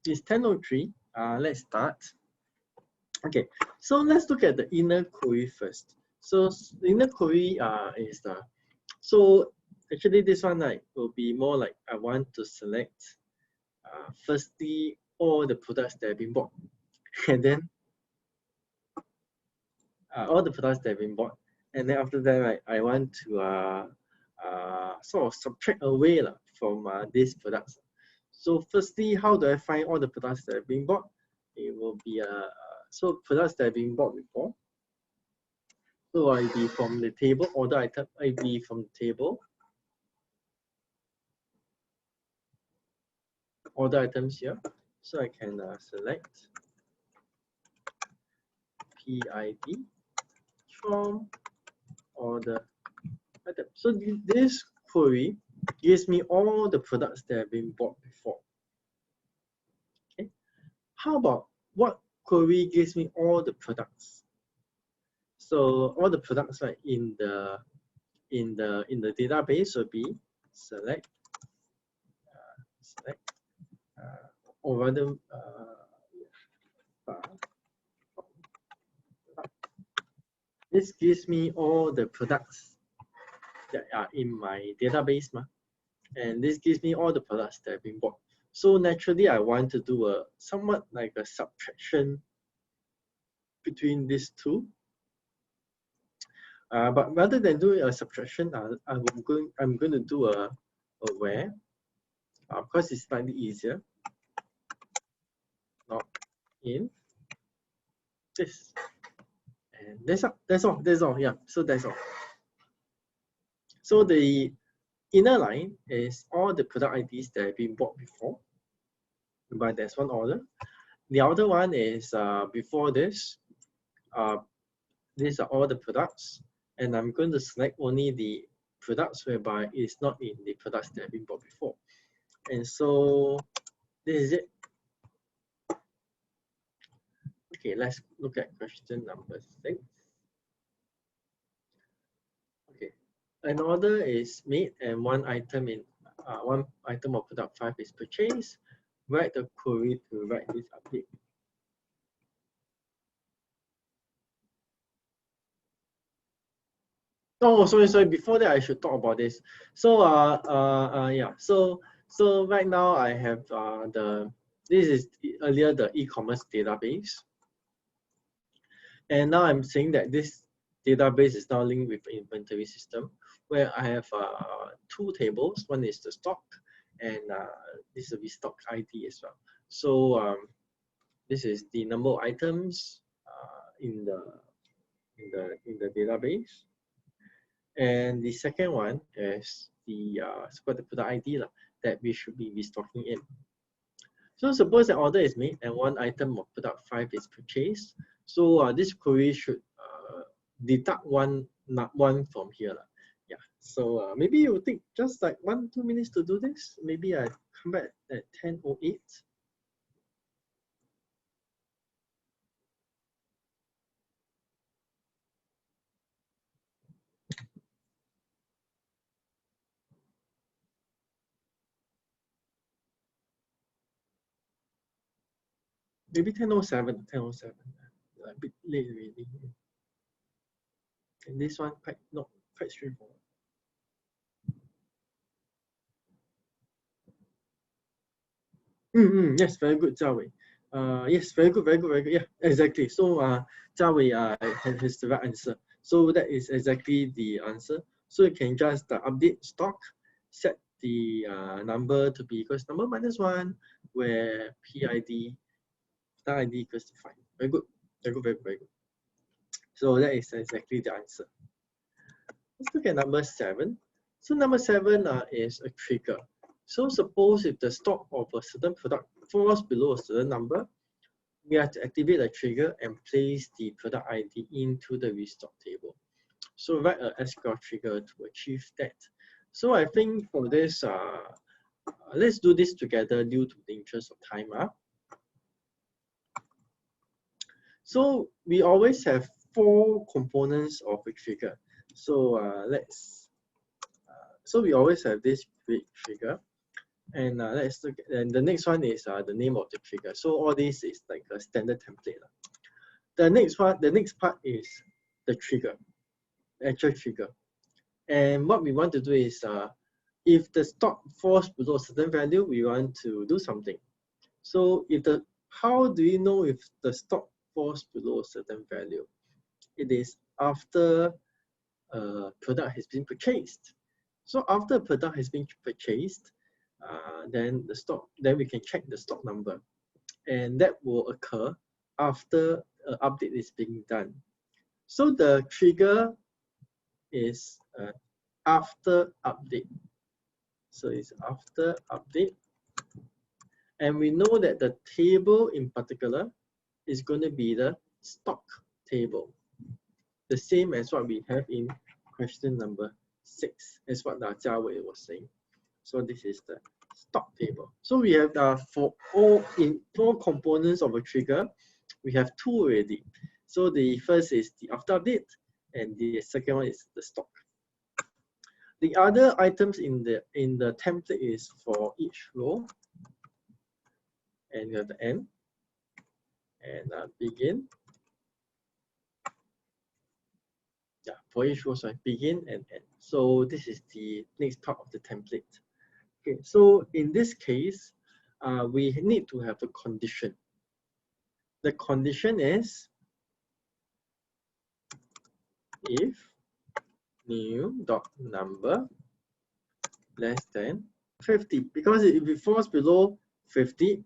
It's 10:03. Let's start. Okay, so let's look at the inner query first. So the inner query is the so actually this one will be more like I want to select firstly all the products that have been bought, and then all the products that have been bought, and then after that I want to sort of subtract away from these products. So firstly, how do I find all the products that have been bought? It will be so products that have been bought before. So I'll be from the table, order item, I'll be from the table, order items here. So I can select PID from order item. So this query gives me all the products that have been bought before. Okay. How about what query gives me all the products? So all the products in the database will be select or rather this gives me all the products that are in my database, and this gives me all the products that have been bought. So naturally, I want to do a somewhat like a subtraction between these two. But rather than doing a subtraction, I'm going to do a where, because it's slightly easier. Not in this, and that's all. Yeah, so that's all. So the inner line is all the product IDs that have been bought before, but there's one order. The outer one is before this. These are all the products, and I'm going to select only the products whereby it's not in the products that have been bought before. And so this is it. Okay, let's look at question number 6. Okay, an order is made and one item of product 5 is purchased. Write the query to write this update. Oh, sorry. Before that, I should talk about this. So, yeah. So right now I have this is earlier the e-commerce database, and now I'm saying that this database is now linked with inventory system, where I have two tables. One is the stock, and this will be stock ID as well. So this is the number of items in the database, and the second one is the product ID that we should be restocking in. So suppose an order is made and one item of product 5 is purchased. So this query should deduct one from here. Yeah. So maybe it will take just like 1-2 minutes to do this. Maybe I come back at 10:08. Maybe 10:07. 10:07. A bit late already. And this one quite straightforward. Yes, very good, Jia Wei. Yes, very good. Yeah, exactly. So Jia Wei has the right answer. So that is exactly the answer. So you can just update stock, set the number to be equals number -1, where PID star ID equals to 5. Very good. Very good. So that is exactly the answer. Let's look at number 7. So number 7 is a trigger. So suppose if the stock of a certain product falls below a certain number, we have to activate a trigger and place the product ID into the restock table. So write a SQL trigger to achieve that. So I think for this, let's do this together due to the interest of time. So we always have 4 components of a trigger. So so we always have this create trigger. And let's look at, and the next one is the name of the trigger. So all this is like a standard template. The next part is the trigger, the actual trigger. And what we want to do is, if the stock falls below a certain value, we want to do something. So how do you know if the stock falls below a certain value? It is after a product has been purchased. So after a product has been purchased, then we can check the stock number, and that will occur after an update is being done. So the trigger is after update. So it's after update, and we know that the table in particular is going to be the stock table, the same as what we have in question number 6, as what Jia Wei was saying. So this is the stock table. So we have for all 4 components of a trigger, we have 2 already. So the first is the after update, and the second one is the stock. The other items in the template is for each row, and you have the end and begin. Yeah, for each row, so begin and end. So this is the next part of the template. Okay, so in this case, we need to have a condition. The condition is if new dot number less than 50, because if it falls below 50,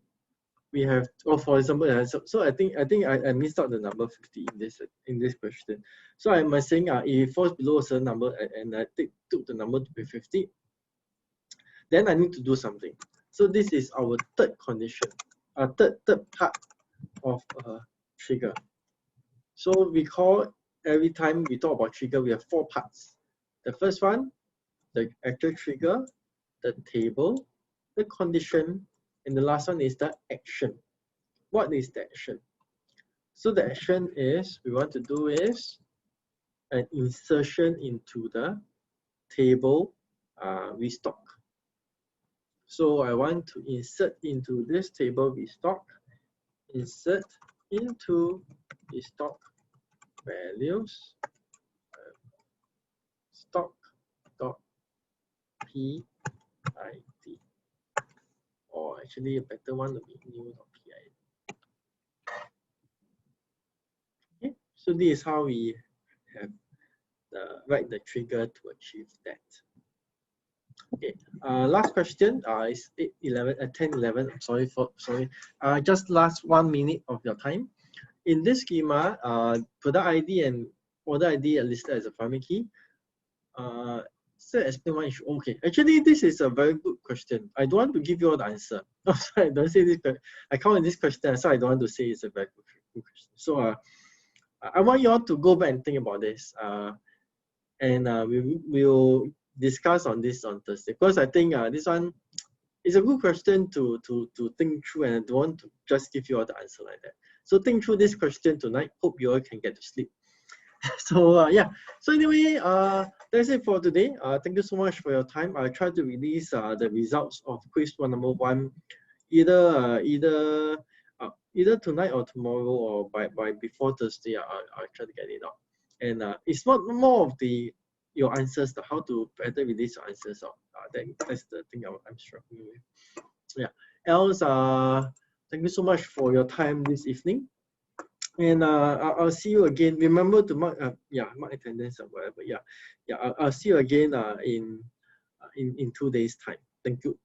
we have, for example, so I think I missed out the number 50 in this question. So I'm saying if it falls below a certain number and I took the number to be 50, then I need to do something. So this is our third condition, third part of trigger. So we call, every time we talk about trigger, we have 4 parts. The first one, the actual trigger, the table, the condition, and the last one is the action. What is the action? So the action is, we want to do is an insertion into the table restock. So I want to insert into this table restock, insert into restock values stock dot PID, or actually a better one would be new dot PID. Okay, so this is how we have write the trigger to achieve that. Okay, last question is 10:11. Sorry. Just last 1 minute of your time. In this schema, product ID and order ID are listed as a primary key. So explain why issue. Okay, actually this is a very good question. I don't want to give you all the answer. Oh, sorry, don't say this. I count this question, so I don't want to say it's a very good question. So I want you all to go back and think about this. And we will discuss on this on Thursday, because I think this one is a good question to think through, and I don't want to just give you all the answer like that. So think through this question tonight. Hope you all can get to sleep. So yeah. So anyway, that's it for today. Thank you so much for your time. I'll try to release the results of quiz number 1 either tonight or tomorrow, or by before Thursday. I'll try to get it out. And it's not more of your answers, how to better release your answers out. That's the thing I'm struggling with. Yeah. Else, thank you so much for your time this evening. And I'll see you again. Remember to mark attendance or whatever. I'll see you again in 2 days time. Thank you.